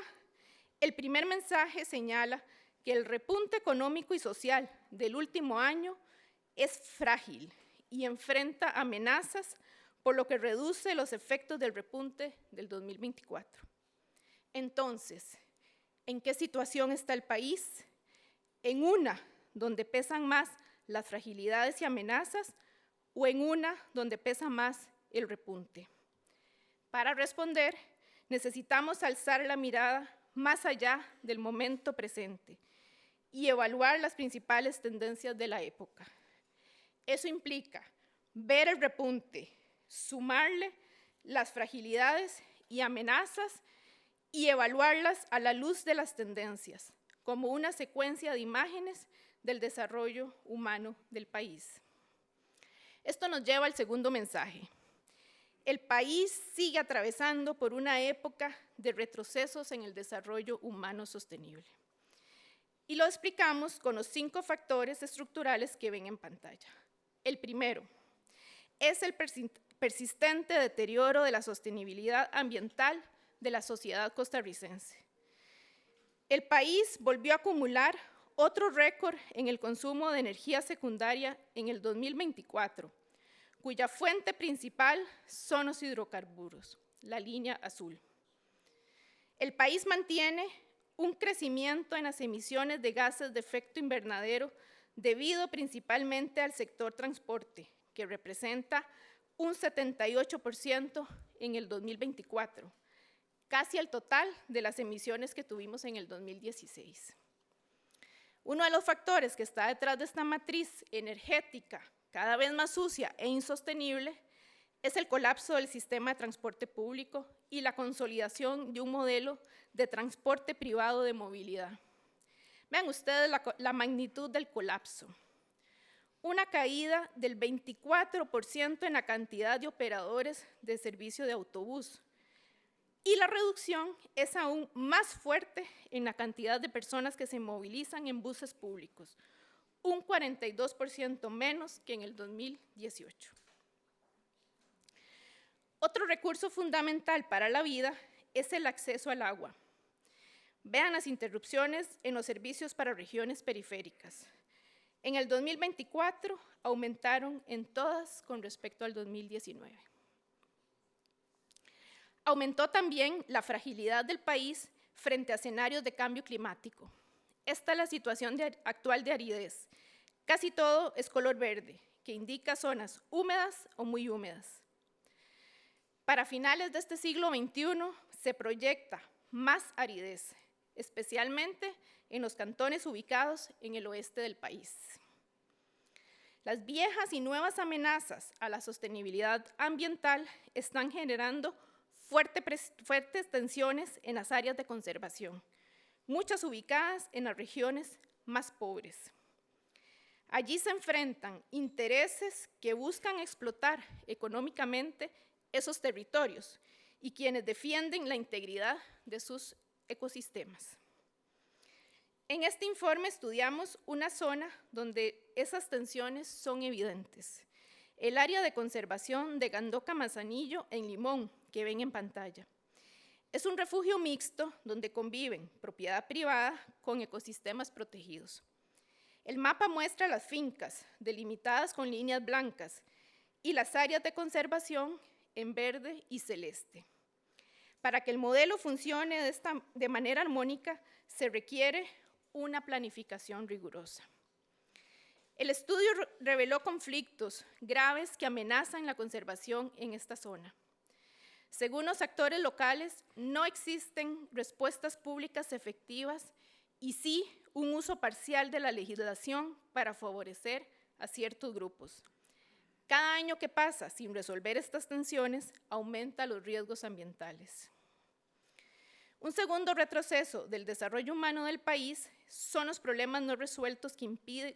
D: el primer mensaje señala que el repunte económico y social del último año es frágil y enfrenta amenazas, por lo que reduce los efectos del repunte del 2024. Entonces, ¿en qué situación está el país? ¿En una donde pesan más las fragilidades y amenazas o en una donde pesa más el repunte? Para responder, necesitamos alzar la mirada más allá del momento presente y evaluar las principales tendencias de la época. Eso implica ver el repunte, sumarle las fragilidades y amenazas y evaluarlas a la luz de las tendencias, como una secuencia de imágenes del desarrollo humano del país. Esto nos lleva al segundo mensaje. El país sigue atravesando por una época de retrocesos en el desarrollo humano sostenible. Y lo explicamos con los 5 factores estructurales que ven en pantalla. El primero es el persistente deterioro de la sostenibilidad ambiental de la sociedad costarricense. El país volvió a acumular otro récord en el consumo de energía secundaria en el 2024, cuya fuente principal son los hidrocarburos, la línea azul. El país mantiene un crecimiento en las emisiones de gases de efecto invernadero debido principalmente al sector transporte, que representa un 78% en el 2024, casi el total de las emisiones que tuvimos en el 2016. Uno de los factores que está detrás de esta matriz energética cada vez más sucia e insostenible es el colapso del sistema de transporte público y la consolidación de un modelo de transporte privado de movilidad. Vean ustedes la magnitud del colapso. Una caída del 24% en la cantidad de operadores de servicio de autobús. Y la reducción es aún más fuerte en la cantidad de personas que se movilizan en buses públicos, un 42% menos que en el 2018. Otro recurso fundamental para la vida es el acceso al agua. Vean las interrupciones en los servicios para regiones periféricas. En el 2024 aumentaron en todas con respecto al 2019. Aumentó también la fragilidad del país frente a escenarios de cambio climático. Esta es la situación actual de aridez. Casi todo es color verde, que indica zonas húmedas o muy húmedas. Para finales de este siglo XXI se proyecta más aridez, especialmente en los cantones ubicados en el oeste del país. Las viejas y nuevas amenazas a la sostenibilidad ambiental están generando fuertes tensiones en las áreas de conservación, muchas ubicadas en las regiones más pobres. Allí se enfrentan intereses que buscan explotar económicamente esos territorios y quienes defienden la integridad de sus ecosistemas. En este informe estudiamos una zona donde esas tensiones son evidentes. El área de conservación de Gandoca Manzanillo en Limón, que ven en pantalla. Es un refugio mixto donde conviven propiedad privada con ecosistemas protegidos. El mapa muestra las fincas delimitadas con líneas blancas y las áreas de conservación en verde y celeste. Para que el modelo funcione de manera armónica, se requiere una planificación rigurosa. El estudio reveló conflictos graves que amenazan la conservación en esta zona. Según los actores locales, no existen respuestas públicas efectivas y sí un uso parcial de la legislación para favorecer a ciertos grupos. Cada año que pasa sin resolver estas tensiones aumenta los riesgos ambientales. Un segundo retroceso del desarrollo humano del país son los problemas no resueltos que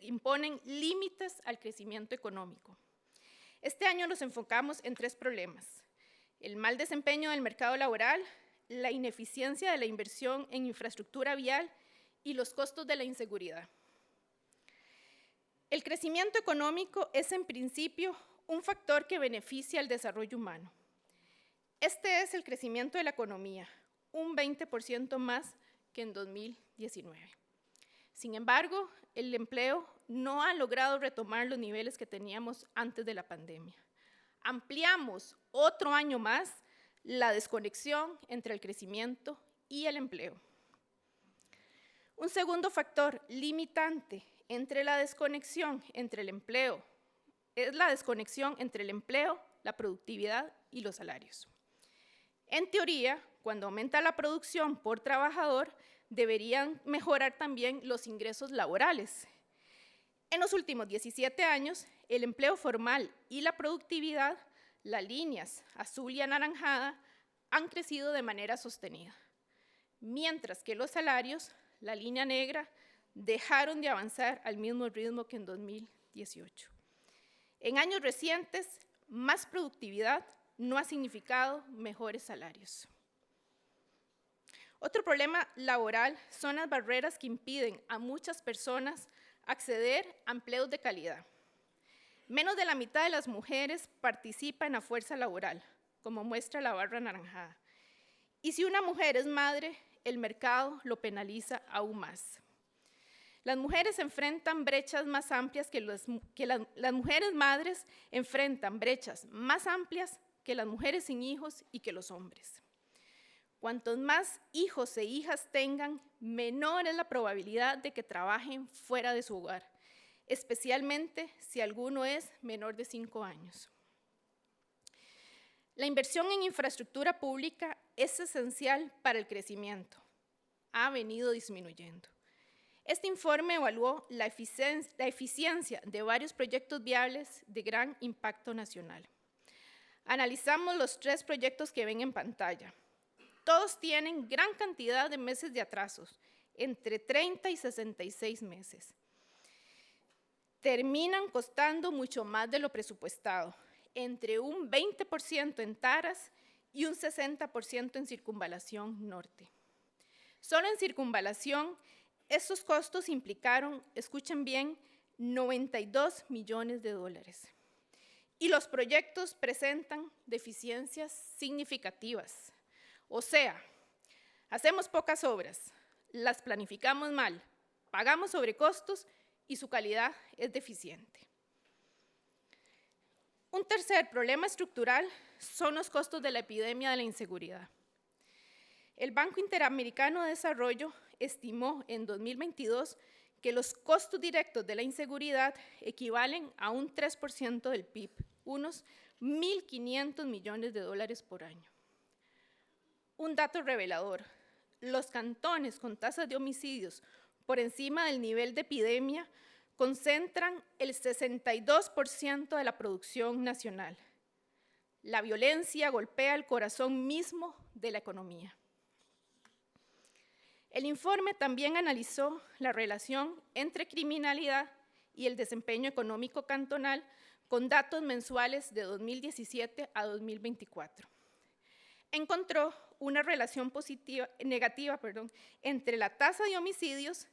D: imponen límites al crecimiento económico. Este año nos enfocamos en 3 problemas: el mal desempeño del mercado laboral, la ineficiencia de la inversión en infraestructura vial y los costos de la inseguridad. El crecimiento económico es en principio un factor que beneficia al desarrollo humano. Este es el crecimiento de la economía, un 20% más que en 2019. Sin embargo, el empleo no ha logrado retomar los niveles que teníamos antes de la pandemia. Ampliamos otro año más la desconexión entre el crecimiento y el empleo. Un segundo factor limitante entre la desconexión entre el empleo es la desconexión entre el empleo, la productividad y los salarios. En teoría, cuando aumenta la producción por trabajador, deberían mejorar también los ingresos laborales. En los últimos 17 años, el empleo formal y la productividad, las líneas azul y anaranjada, han crecido de manera sostenida, mientras que los salarios, la línea negra, dejaron de avanzar al mismo ritmo que en 2018. En años recientes, más productividad no ha significado mejores salarios. Otro problema laboral son las barreras que impiden a muchas personas acceder a empleos de calidad. Menos de la mitad de las mujeres participa en la fuerza laboral, como muestra la barra anaranjada. Y si una mujer es madre, el mercado lo penaliza aún más. Las mujeres enfrentan brechas más amplias las mujeres madres enfrentan brechas más amplias que las mujeres sin hijos y que los hombres. Cuantos más hijos e hijas tengan, menor es la probabilidad de que trabajen fuera de su hogar, especialmente si alguno es menor de 5 años. La inversión en infraestructura pública es esencial para el crecimiento. Ha venido disminuyendo. Este informe evaluó la eficiencia de varios proyectos viables de gran impacto nacional. Analizamos los 3 proyectos que ven en pantalla. Todos tienen gran cantidad de meses de atrasos, entre 30 y 66 meses. Terminan costando mucho más de lo presupuestado, entre un 20% en Taras y un 60% en Circunvalación Norte. Solo en Circunvalación, estos costos implicaron, escuchen bien, 92 millones de dólares. Y los proyectos presentan deficiencias significativas. O sea, hacemos pocas obras, las planificamos mal, pagamos sobrecostos y su calidad es deficiente. Un tercer problema estructural son los costos de la epidemia de la inseguridad. El Banco Interamericano de Desarrollo estimó en 2022 que los costos directos de la inseguridad equivalen a un 3% del PIB, unos 1.500 millones de dólares por año. Un dato revelador: los cantones con tasas de homicidios por encima del nivel de epidemia concentran el 62% de la producción nacional. La violencia golpea el corazón mismo de la economía. El informe también analizó la relación entre criminalidad y el desempeño económico cantonal con datos mensuales de 2017 a 2024. Encontró una relación negativa entre la tasa de homicidios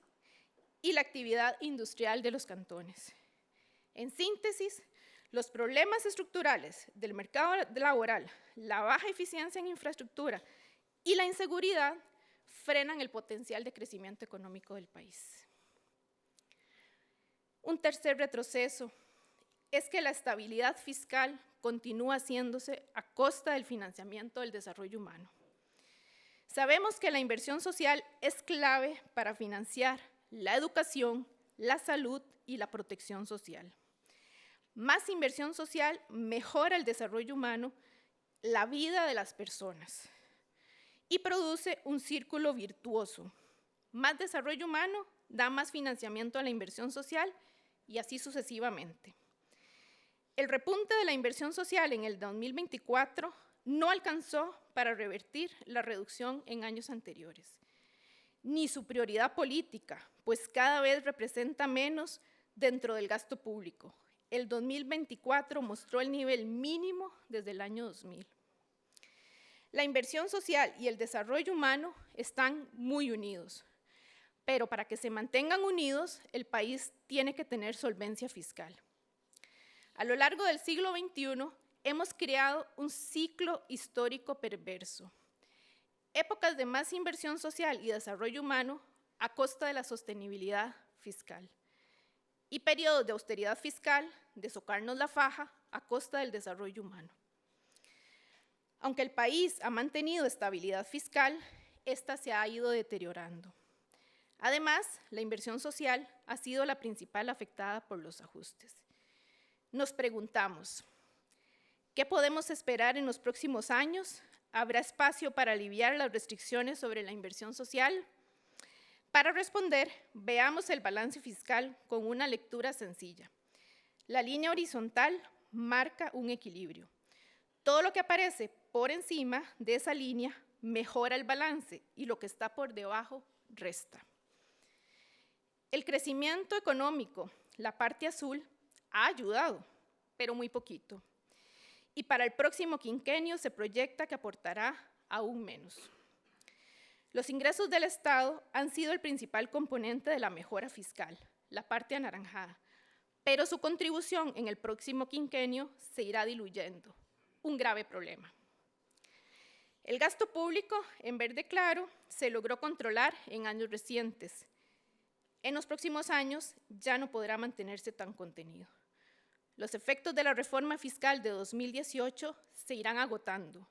D: y la actividad industrial de los cantones. En síntesis, los problemas estructurales del mercado laboral, la baja eficiencia en infraestructura y la inseguridad frenan el potencial de crecimiento económico del país. Un tercer retroceso es que la estabilidad fiscal continúa haciéndose a costa del financiamiento del desarrollo humano. Sabemos que la inversión social es clave para financiar la educación, la salud y la protección social. Más inversión social mejora el desarrollo humano, la vida de las personas y produce un círculo virtuoso. más desarrollo humano da más financiamiento a la inversión social y así sucesivamente. El repunte de la inversión social en el 2024 no alcanzó para revertir la reducción en años anteriores, ni su prioridad política, pues cada vez representa menos dentro del gasto público. El 2024 mostró el nivel mínimo desde el año 2000. La inversión social y el desarrollo humano están muy unidos, pero para que se mantengan unidos, el país tiene que tener solvencia fiscal. A lo largo del siglo XXI, hemos creado un ciclo histórico perverso. Épocas de más inversión social y desarrollo humano a costa de la sostenibilidad fiscal. Y periodos de austeridad fiscal, de socarnos la faja a costa del desarrollo humano. Aunque el país ha mantenido estabilidad fiscal, esta se ha ido deteriorando. Además, la inversión social ha sido la principal afectada por los ajustes. Nos preguntamos, ¿qué podemos esperar en los próximos años? ¿Habrá espacio para aliviar las restricciones sobre la inversión social? Para responder, veamos el balance fiscal con una lectura sencilla. La línea horizontal marca un equilibrio. Todo lo que aparece por encima de esa línea mejora el balance y lo que está por debajo resta. El crecimiento económico, la parte azul, ha ayudado, pero muy poquito. Y para el próximo quinquenio se proyecta que aportará aún menos. Los ingresos del Estado han sido el principal componente de la mejora fiscal, la parte anaranjada, pero su contribución en el próximo quinquenio se irá diluyendo, un grave problema. El gasto público, en verde claro, se logró controlar en años recientes. En los próximos años ya no podrá mantenerse tan contenido. Los efectos de la reforma fiscal de 2018 se irán agotando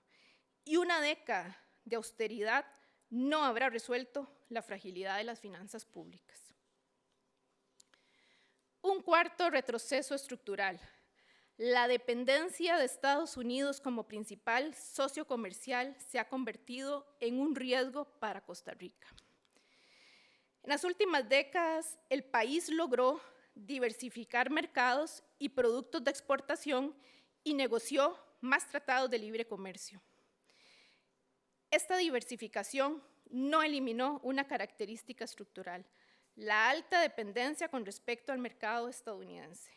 D: y una década de austeridad no habrá resuelto la fragilidad de las finanzas públicas. Un cuarto retroceso estructural. La dependencia de Estados Unidos como principal socio comercial se ha convertido en un riesgo para Costa Rica. En las últimas décadas, el país logró diversificar mercados y productos de exportación y negoció más tratados de libre comercio. Esta diversificación no eliminó una característica estructural, la alta dependencia con respecto al mercado estadounidense.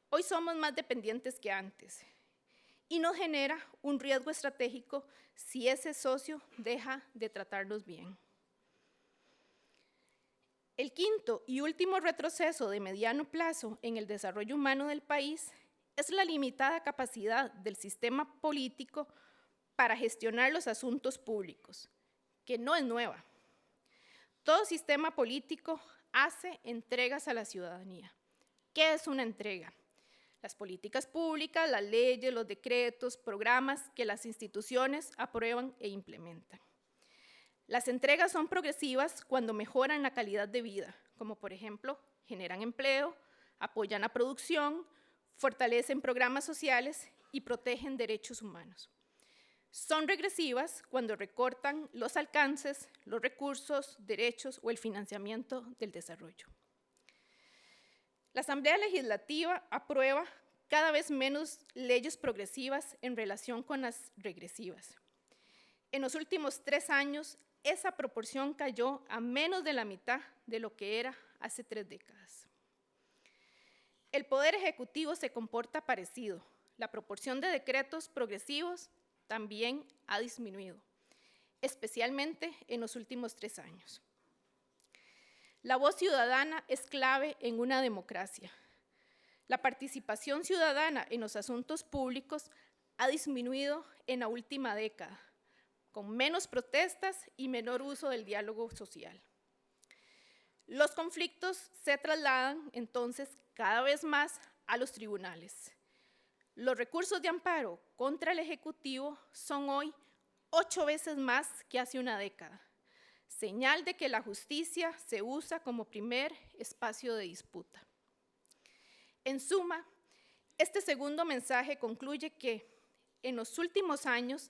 D: Hoy somos más dependientes que antes y nos genera un riesgo estratégico si ese socio deja de tratarnos bien. El quinto y último retroceso de mediano plazo en el desarrollo humano del país es la limitada capacidad del sistema político para gestionar los asuntos públicos, que no es nueva. Todo sistema político hace entregas a la ciudadanía. ¿Qué es una entrega? Las políticas públicas, las leyes, los decretos, programas que las instituciones aprueban e implementan. Las entregas son progresivas cuando mejoran la calidad de vida, como por ejemplo, generan empleo, apoyan la producción, fortalecen programas sociales y protegen derechos humanos. Son regresivas cuando recortan los alcances, los recursos, derechos o el financiamiento del desarrollo. La Asamblea Legislativa aprueba cada vez menos leyes progresivas en relación con las regresivas. En los últimos 3 años, esa proporción cayó a menos de la mitad de lo que era hace 3 décadas. El Poder Ejecutivo se comporta parecido. La proporción de decretos progresivos también ha disminuido, especialmente en los últimos 3 años. La voz ciudadana es clave en una democracia. La participación ciudadana en los asuntos públicos ha disminuido en la última década, con menos protestas y menor uso del diálogo social. Los conflictos se trasladan entonces cada vez más a los tribunales. Los recursos de amparo contra el Ejecutivo son hoy 8 veces más que hace una década, señal de que la justicia se usa como primer espacio de disputa. En suma, este segundo mensaje concluye que en los últimos años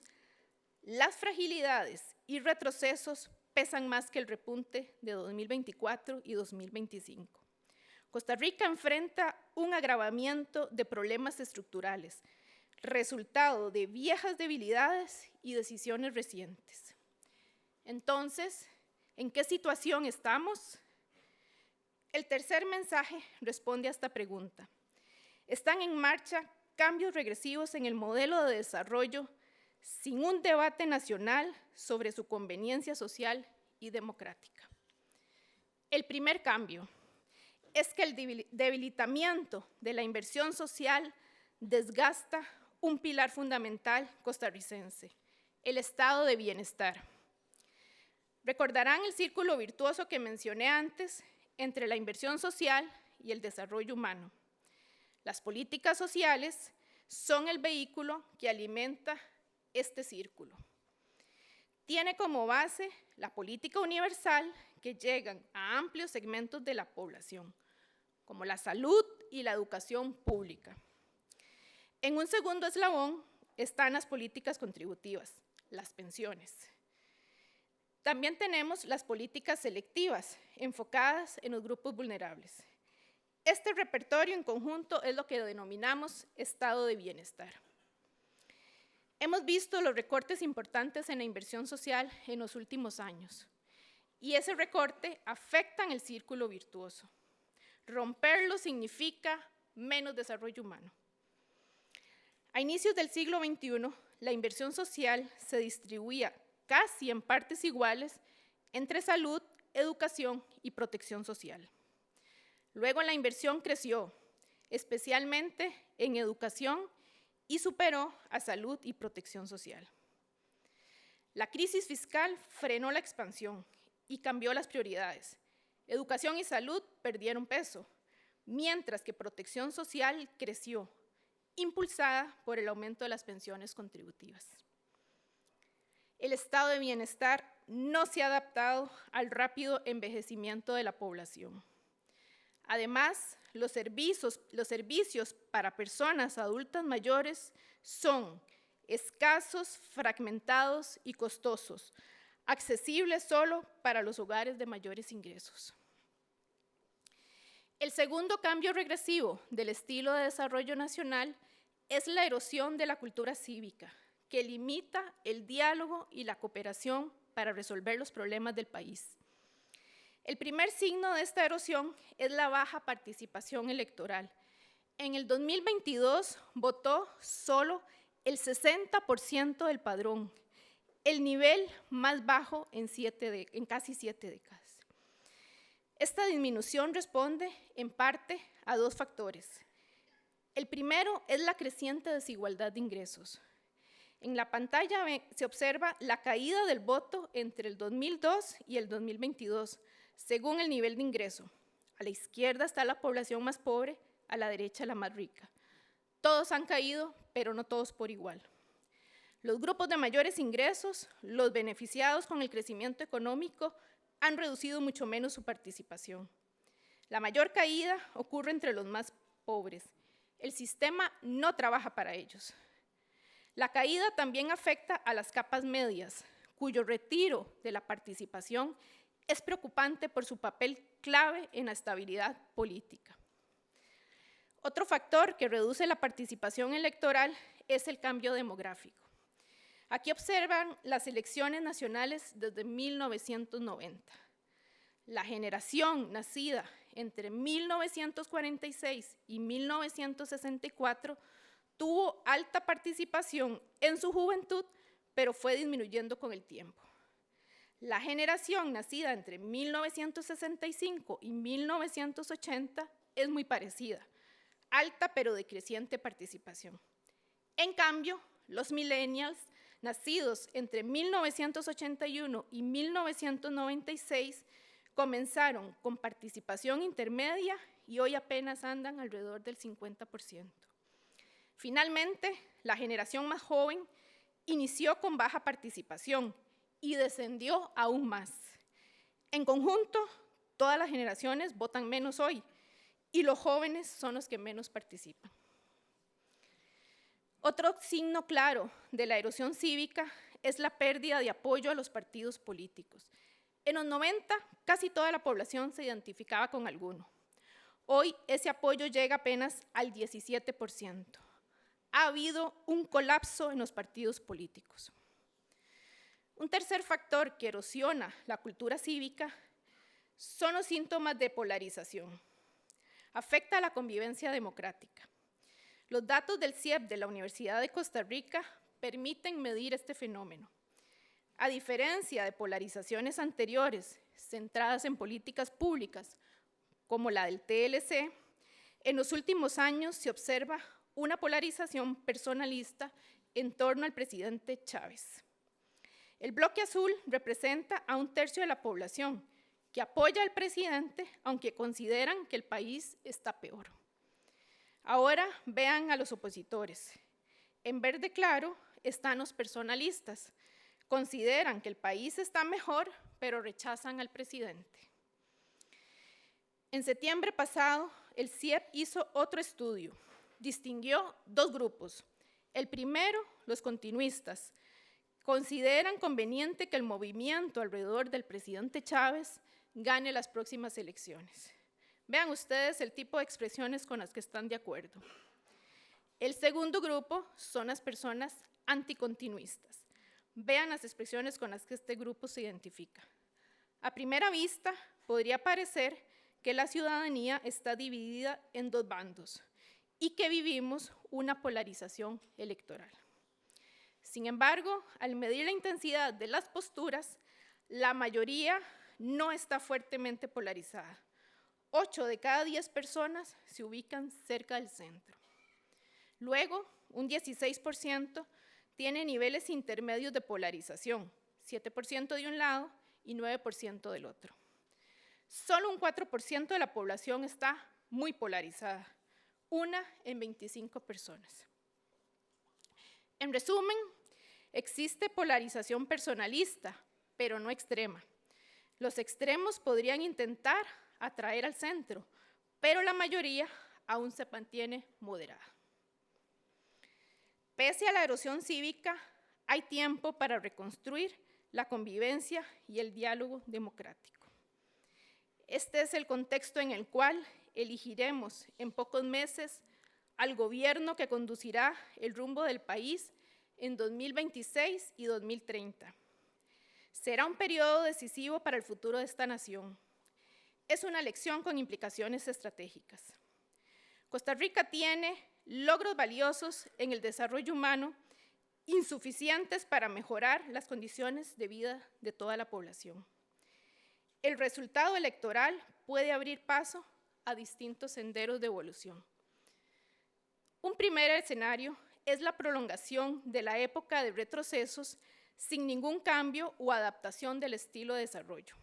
D: las fragilidades y retrocesos pesan más que el repunte de 2024 y 2025. Costa Rica enfrenta un agravamiento de problemas estructurales, resultado de viejas debilidades y decisiones recientes. Entonces, ¿en qué situación estamos? El tercer mensaje responde a esta pregunta. Están en marcha cambios regresivos en el modelo de desarrollo sin un debate nacional sobre su conveniencia social y democrática. El primer cambio es que el debilitamiento de la inversión social desgasta un pilar fundamental costarricense, el estado de bienestar. Recordarán el círculo virtuoso que mencioné antes entre la inversión social y el desarrollo humano. Las políticas sociales son el vehículo que alimenta este círculo. Tiene como base la política universal que llegan a amplios segmentos de la población, como la salud y la educación pública. En un segundo eslabón están las políticas contributivas, las pensiones. También tenemos las políticas selectivas, enfocadas en los grupos vulnerables. Este repertorio en conjunto es lo que denominamos estado de bienestar. Hemos visto los recortes importantes en la inversión social en los últimos años, y ese recorte afecta el círculo virtuoso. Romperlo significa menos desarrollo humano. A inicios del siglo XXI, la inversión social se distribuía casi en partes iguales entre salud, educación y protección social. Luego la inversión creció, especialmente en educación, y superó a salud y protección social. La crisis fiscal frenó la expansión y cambió las prioridades. Educación y salud perdieron peso, mientras que protección social creció, impulsada por el aumento de las pensiones contributivas. El estado de bienestar no se ha adaptado al rápido envejecimiento de la población. Además, los servicios para personas adultas mayores son escasos, fragmentados y costosos, accesibles solo para los hogares de mayores ingresos. El segundo cambio regresivo del estilo de desarrollo nacional es la erosión de la cultura cívica, que limita el diálogo y la cooperación para resolver los problemas del país. El primer signo de esta erosión es la baja participación electoral. En el 2022 votó solo el 60% del padrón, el nivel más bajo en casi 7 décadas. Esta disminución responde en parte a dos factores. El primero es la creciente desigualdad de ingresos. En la pantalla se observa la caída del voto entre el 2002 y el 2022, según el nivel de ingreso. A la izquierda está la población más pobre, a la derecha la más rica. Todos han caído, pero no todos por igual. Los grupos de mayores ingresos, los beneficiados con el crecimiento económico, han reducido mucho menos su participación. La mayor caída ocurre entre los más pobres. El sistema no trabaja para ellos. La caída también afecta a las capas medias, cuyo retiro de la participación es preocupante por su papel clave en la estabilidad política. Otro factor que reduce la participación electoral es el cambio demográfico. Aquí observan las elecciones nacionales desde 1990. La generación nacida entre 1946 y 1964 tuvo alta participación en su juventud, pero fue disminuyendo con el tiempo. La generación nacida entre 1965 y 1980 es muy parecida, alta pero decreciente participación. En cambio, los millennials, nacidos entre 1981 y 1996, comenzaron con participación intermedia y hoy apenas andan alrededor del 50%. Finalmente, la generación más joven inició con baja participación y descendió aún más. En conjunto, todas las generaciones votan menos hoy y los jóvenes son los que menos participan. Otro signo claro de la erosión cívica es la pérdida de apoyo a los partidos políticos. En los 90, casi toda la población se identificaba con alguno. Hoy ese apoyo llega apenas al 17%. Ha habido un colapso en los partidos políticos. Un tercer factor que erosiona la cultura cívica son los síntomas de polarización. Afecta a la convivencia democrática. Los datos del CIEP de la Universidad de Costa Rica permiten medir este fenómeno. A diferencia de polarizaciones anteriores, centradas en políticas públicas, como la del TLC, en los últimos años se observa una polarización personalista en torno al presidente Chávez. El bloque azul representa a 1/3 de la población que apoya al presidente, aunque consideran que el país está peor. Ahora vean a los opositores. En verde claro están los personalistas. Consideran que el país está mejor, pero rechazan al presidente. En septiembre pasado, el CIEP hizo otro estudio. Distinguió 2 grupos. El primero, los continuistas. Consideran conveniente que el movimiento alrededor del presidente Chávez gane las próximas elecciones. Vean ustedes el tipo de expresiones con las que están de acuerdo. El segundo grupo son las personas anticontinuistas. Vean las expresiones con las que este grupo se identifica. A primera vista, podría parecer que la ciudadanía está dividida en 2 bandos y que vivimos una polarización electoral. Sin embargo, al medir la intensidad de las posturas, la mayoría no está fuertemente polarizada. 8 de cada 10 personas se ubican cerca del centro. Luego, un 16% tiene niveles intermedios de polarización, 7% de un lado y 9% del otro. Solo un 4% de la población está muy polarizada, 1 en 25 personas. En resumen, existe polarización personalista, pero no extrema. Los extremos podrían intentar atraer al centro, pero la mayoría aún se mantiene moderada. Pese a la erosión cívica, hay tiempo para reconstruir la convivencia y el diálogo democrático. Este es el contexto en el cual elegiremos en pocos meses al gobierno que conducirá el rumbo del país en 2026 y 2030. Será un periodo decisivo para el futuro de esta nación. Es una elección con implicaciones estratégicas. Costa Rica tiene logros valiosos en el desarrollo humano, insuficientes para mejorar las condiciones de vida de toda la población. El resultado electoral puede abrir paso a distintos senderos de evolución. Un primer escenario es la prolongación de la época de retrocesos sin ningún cambio o adaptación del estilo de desarrollo.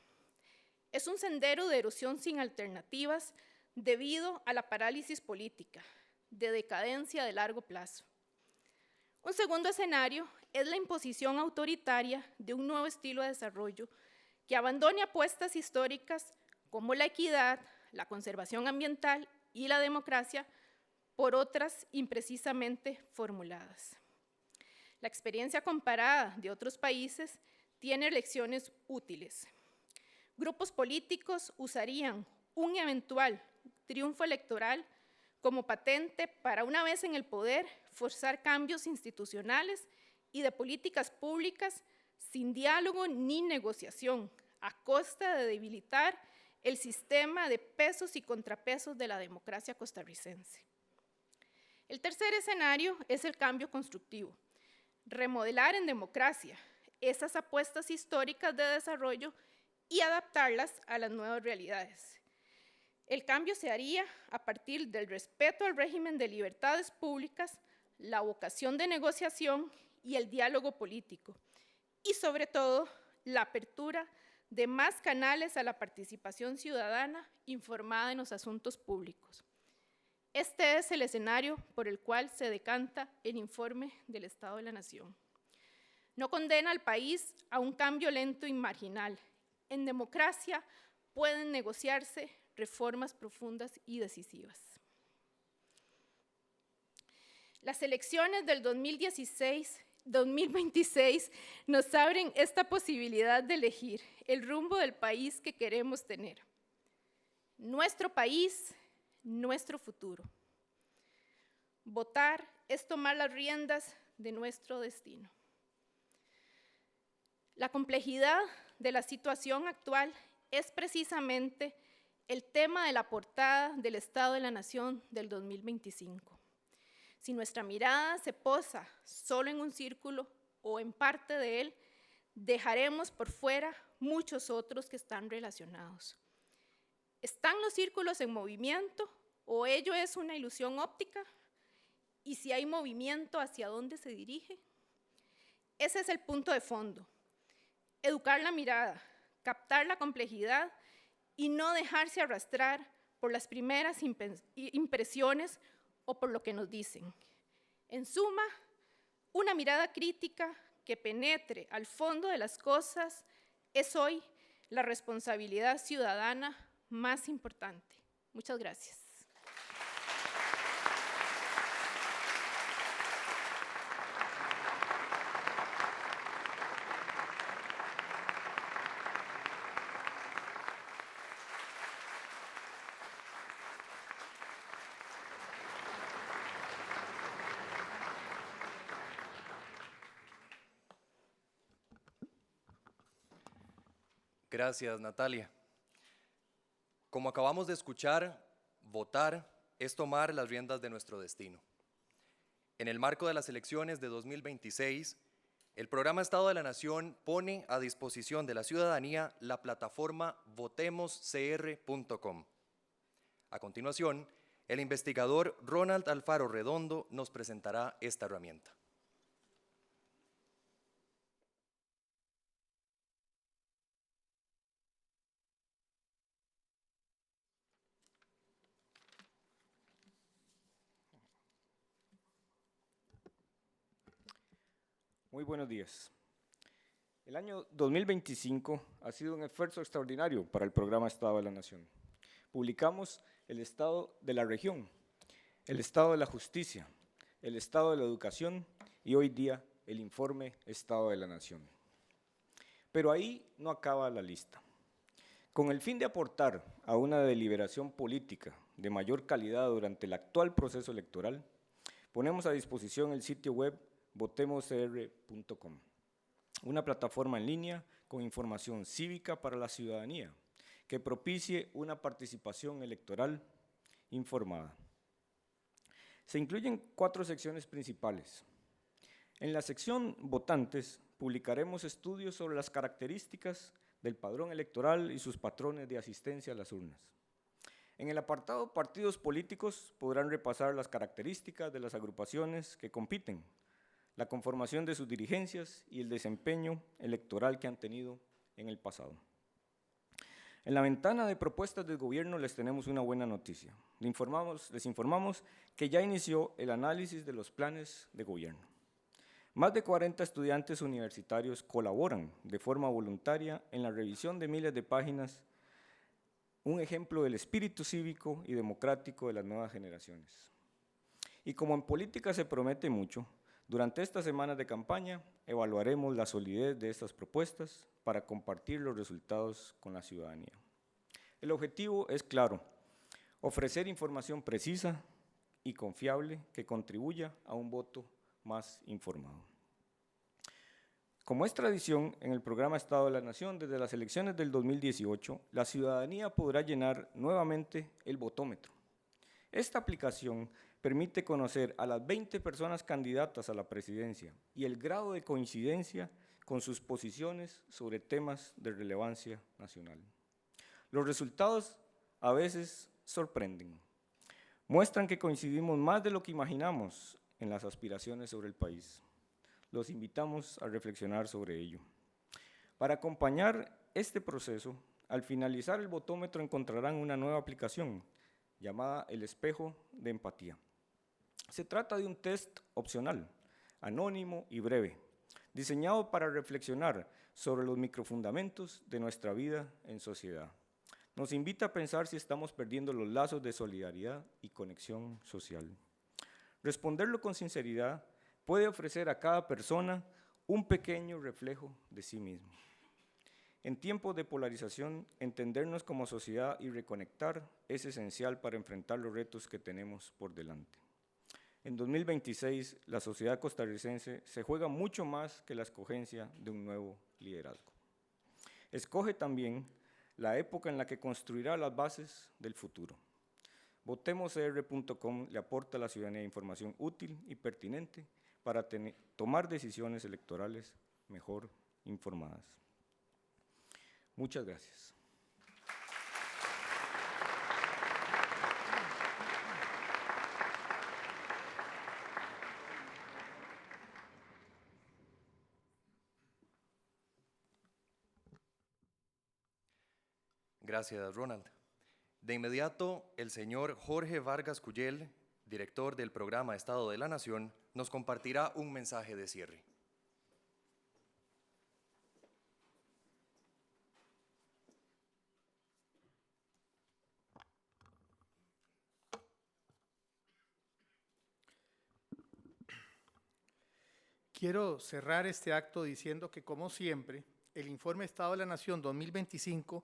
D: Es un sendero de erosión sin alternativas debido a la parálisis política, de decadencia de largo plazo. Un segundo escenario es la imposición autoritaria de un nuevo estilo de desarrollo que abandone apuestas históricas como la equidad, la conservación ambiental y la democracia por otras imprecisamente formuladas. La experiencia comparada de otros países tiene lecciones útiles. Grupos políticos usarían un eventual triunfo electoral como patente para, una vez en el poder, forzar cambios institucionales y de políticas públicas sin diálogo ni negociación, a costa de debilitar el sistema de pesos y contrapesos de la democracia costarricense. El tercer escenario es el cambio constructivo. Remodelar en democracia esas apuestas históricas de desarrollo y adaptarlas a las nuevas realidades. El cambio se haría a partir del respeto al régimen de libertades públicas, la vocación de negociación y el diálogo político, y sobre todo la apertura de más canales a la participación ciudadana informada en los asuntos públicos. Este es el escenario por el cual se decanta el informe del Estado de la Nación. No condena al país a un cambio lento y marginal. En democracia pueden negociarse reformas profundas y decisivas. Las elecciones del 2016 2026 nos abren esta posibilidad de elegir el rumbo del país que queremos tener. Nuestro país, nuestro futuro. Votar es tomar las riendas de nuestro destino. La complejidad de la situación actual es precisamente el tema de la portada del Estado de la Nación del 2025. Si nuestra mirada se posa solo en un círculo o en parte de él, dejaremos por fuera muchos otros que están relacionados. ¿Están los círculos en movimiento o ello es una ilusión óptica? Y si hay movimiento, ¿hacia dónde se dirige? Ese es el punto de fondo. Educar la mirada, captar la complejidad y no dejarse arrastrar por las primeras impresiones o por lo que nos dicen. En suma, una mirada crítica que penetre al fondo de las cosas es hoy la responsabilidad ciudadana más importante. Muchas gracias.
A: Gracias, Natalia. Como acabamos de escuchar, votar es tomar las riendas de nuestro destino. En el marco de las elecciones de 2026, el programa Estado de la Nación pone a disposición de la ciudadanía la plataforma votemoscr.com. A continuación, el investigador Ronald Alfaro Redondo nos presentará esta herramienta.
E: Muy buenos días. El año 2025 ha sido un esfuerzo extraordinario para el programa Estado de la Nación. Publicamos el Estado de la Región, el Estado de la Justicia, el Estado de la Educación y hoy día el informe Estado de la Nación. Pero ahí no acaba la lista. Con el fin de aportar a una deliberación política de mayor calidad durante el actual proceso electoral, ponemos a disposición el sitio web votemoscr.com, una plataforma en línea con información cívica para la ciudadanía que propicie una participación electoral informada. Se incluyen 4 secciones principales. En la sección Votantes publicaremos estudios sobre las características del padrón electoral y sus patrones de asistencia a las urnas. En el apartado Partidos políticos podrán repasar las características de las agrupaciones que compiten, la conformación de sus dirigencias y el desempeño electoral que han tenido en el pasado. En la ventana de propuestas del gobierno les tenemos una buena noticia. Les informamos que ya inició el análisis de los planes de gobierno. Más de 40 estudiantes universitarios colaboran de forma voluntaria en la revisión de miles de páginas, un ejemplo del espíritu cívico y democrático de las nuevas generaciones. Y como en política se promete mucho, durante estas semanas de campaña evaluaremos la solidez de estas propuestas para compartir los resultados con la ciudadanía. El objetivo es claro: ofrecer información precisa y confiable que contribuya a un voto más informado. Como es tradición en el programa Estado de la Nación, desde las elecciones del 2018, la ciudadanía podrá llenar nuevamente el votómetro. Esta aplicación permite conocer a las 20 personas candidatas a la presidencia y el grado de coincidencia con sus posiciones sobre temas de relevancia nacional. Los resultados a veces sorprenden. Muestran que coincidimos más de lo que imaginamos en las aspiraciones sobre el país. Los invitamos a reflexionar sobre ello. Para acompañar este proceso, al finalizar el votómetro encontrarán una nueva aplicación llamada El Espejo de Empatía. Se trata de un test opcional, anónimo y breve, diseñado para reflexionar sobre los microfundamentos de nuestra vida en sociedad. Nos invita a pensar si estamos perdiendo los lazos de solidaridad y conexión social. Responderlo con sinceridad puede ofrecer a cada persona un pequeño reflejo de sí mismo. En tiempos de polarización, entendernos como sociedad y reconectar es esencial para enfrentar los retos que tenemos por delante. En 2026, la sociedad costarricense se juega mucho más que la escogencia de un nuevo liderazgo. Escoge también la época en la que construirá las bases del futuro. VotemosCR.com le aporta a la ciudadanía información útil y pertinente para tomar decisiones electorales mejor informadas. Muchas gracias.
A: Gracias, Ronald. De inmediato, el señor Jorge Vargas Cuyel, director del programa Estado de la Nación, nos compartirá un mensaje de cierre.
F: Quiero cerrar este acto diciendo que, como siempre, el Informe Estado de la Nación 2025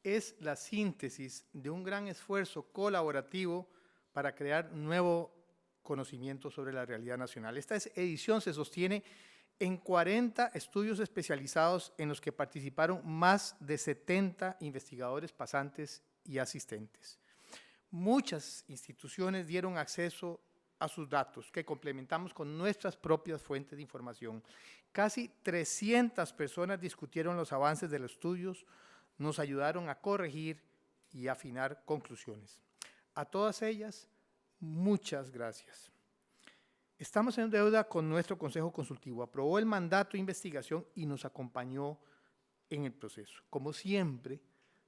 F: es la síntesis de un gran esfuerzo colaborativo para crear nuevo conocimiento sobre la realidad nacional. Esta edición se sostiene en 40 estudios especializados en los que participaron más de 70 investigadores pasantes y asistentes. Muchas instituciones dieron acceso a sus datos, que complementamos con nuestras propias fuentes de información. Casi 300 personas discutieron los avances de los estudios, nos ayudaron a corregir y afinar conclusiones. A todas ellas, muchas gracias. Estamos en deuda con nuestro Consejo Consultivo. Aprobó el mandato de investigación y nos acompañó en el proceso. Como siempre,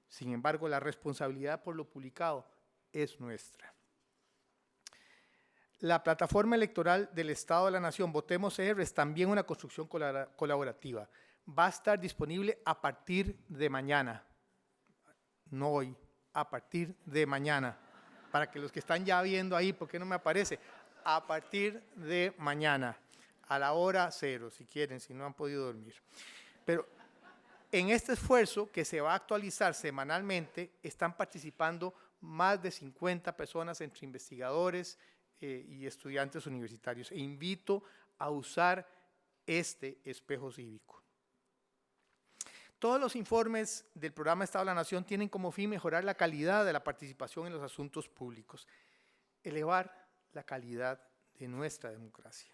F: sin embargo, la responsabilidad por lo publicado es nuestra. La plataforma electoral del Estado de la Nación, Votemos CR, es también una construcción colaborativa. Va a estar disponible a partir de mañana, no hoy, a partir de mañana. Para que los que están ya viendo ahí, ¿por qué no me aparece? A partir de mañana, a la hora 0, si quieren, si no han podido dormir. Pero en este esfuerzo, que se va a actualizar semanalmente, están participando más de 50 personas entre investigadores y estudiantes universitarios. E invito a usar este espejo cívico. Todos los informes del programa Estado de la Nación tienen como fin mejorar la calidad de la participación en los asuntos públicos, elevar la calidad de nuestra democracia.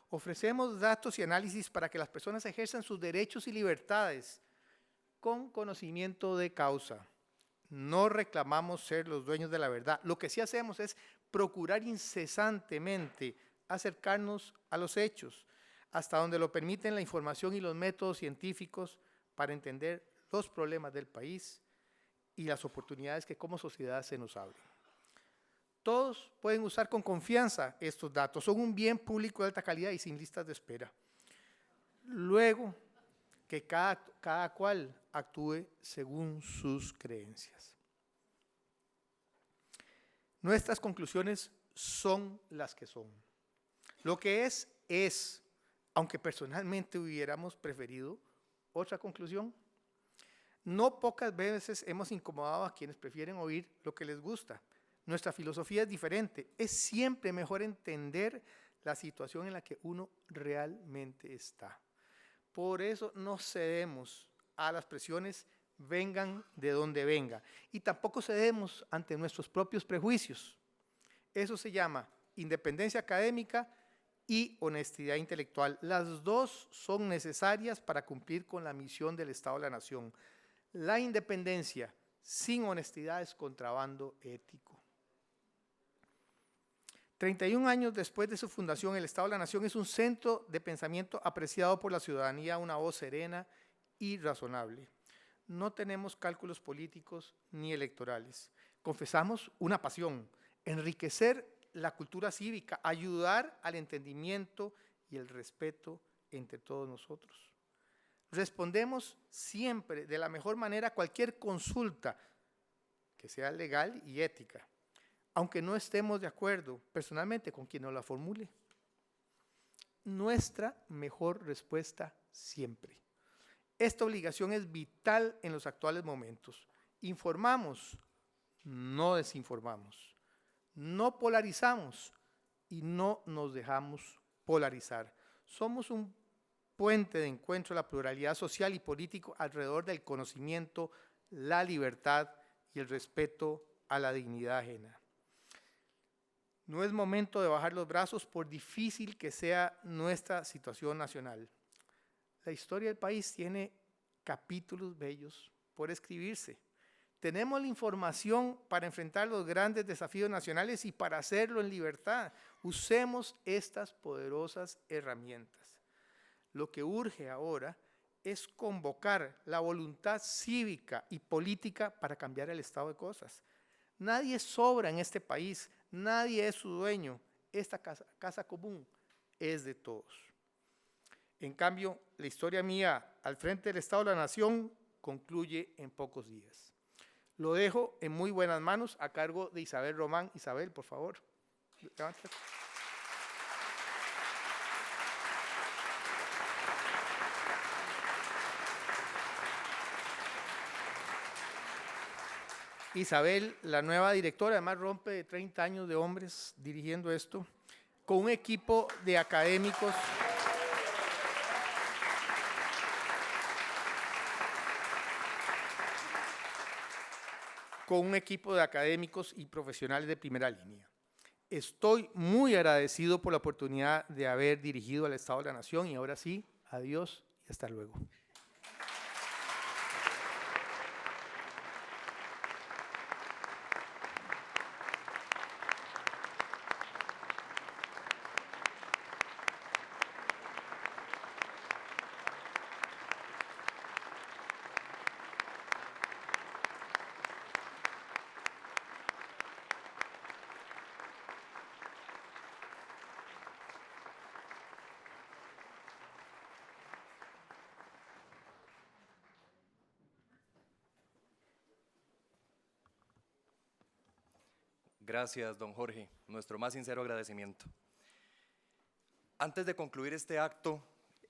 F: Ofrecemos datos y análisis para que las personas ejerzan sus derechos y libertades con conocimiento de causa. No reclamamos ser los dueños de la verdad. Lo que sí hacemos es procurar incesantemente acercarnos a los hechos, hasta donde lo permiten la información y los métodos científicos para entender los problemas del país y las oportunidades que como sociedad se nos abren. Todos pueden usar con confianza estos datos. Son un bien público de alta calidad y sin listas de espera. Luego, que cada cual actúe según sus creencias. Nuestras conclusiones son las que son. Lo que es, aunque personalmente hubiéramos preferido otra conclusión. No pocas veces hemos incomodado a quienes prefieren oír lo que les gusta. Nuestra filosofía es diferente. Es siempre mejor entender la situación en la que uno realmente está. Por eso no cedemos a las presiones, vengan de donde venga. Y tampoco cedemos ante nuestros propios prejuicios. Eso se llama independencia académica y honestidad intelectual. Las dos son necesarias para cumplir con la misión del Estado de la Nación. La independencia sin honestidad es contrabando ético. 31 años después de su fundación, el Estado de la Nación es un centro de pensamiento apreciado por la ciudadanía, una voz serena y razonable. No tenemos cálculos políticos ni electorales. Confesamos una pasión, enriquecer la cultura cívica, ayudar al entendimiento y el respeto entre todos nosotros. Respondemos siempre de la mejor manera a cualquier consulta que sea legal y ética, aunque no estemos de acuerdo personalmente con quien nos la formule. nuestra mejor respuesta siempre. Esta obligación es vital en los actuales momentos. Informamos, no desinformamos. No polarizamos y no nos dejamos polarizar. Somos un puente de encuentro a la pluralidad social y político alrededor del conocimiento, la libertad y el respeto a la dignidad ajena. No es momento de bajar los brazos por difícil que sea nuestra situación nacional. La historia del país tiene capítulos bellos por escribirse. Tenemos la información para enfrentar los grandes desafíos nacionales y para hacerlo en libertad. Usemos estas poderosas herramientas. Lo que urge ahora es convocar la voluntad cívica y política para cambiar el estado de cosas. Nadie sobra en este país, nadie es su dueño. Esta casa común es de todos. En cambio, la historia mía al frente del Estado de la Nación concluye en pocos días. Lo dejo en muy buenas manos a cargo de Isabel Román. Isabel, por favor. Levántate. Isabel, la nueva directora, además rompe de 30 años de hombres dirigiendo esto, con un equipo de académicos y profesionales de primera línea. Estoy muy agradecido por la oportunidad de haber dirigido al Estado de la Nación y ahora sí, adiós y hasta luego.
A: Gracias, don Jorge. Nuestro más sincero agradecimiento. Antes de concluir este acto,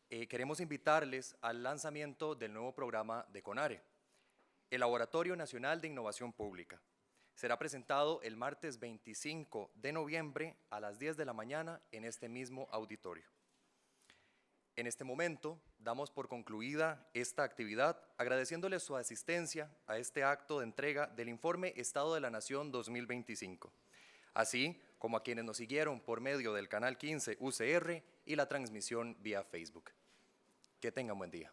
A: queremos invitarles al lanzamiento del nuevo programa de CONARE, el Laboratorio Nacional de Innovación Pública. Será presentado el martes 25 de noviembre a las 10 de la mañana en este mismo auditorio. En este momento, damos por concluida esta actividad, agradeciéndoles su asistencia a este acto de entrega del Informe Estado de la Nación 2025, así como a quienes nos siguieron por medio del canal 15 UCR y la transmisión vía Facebook. Que tengan buen día.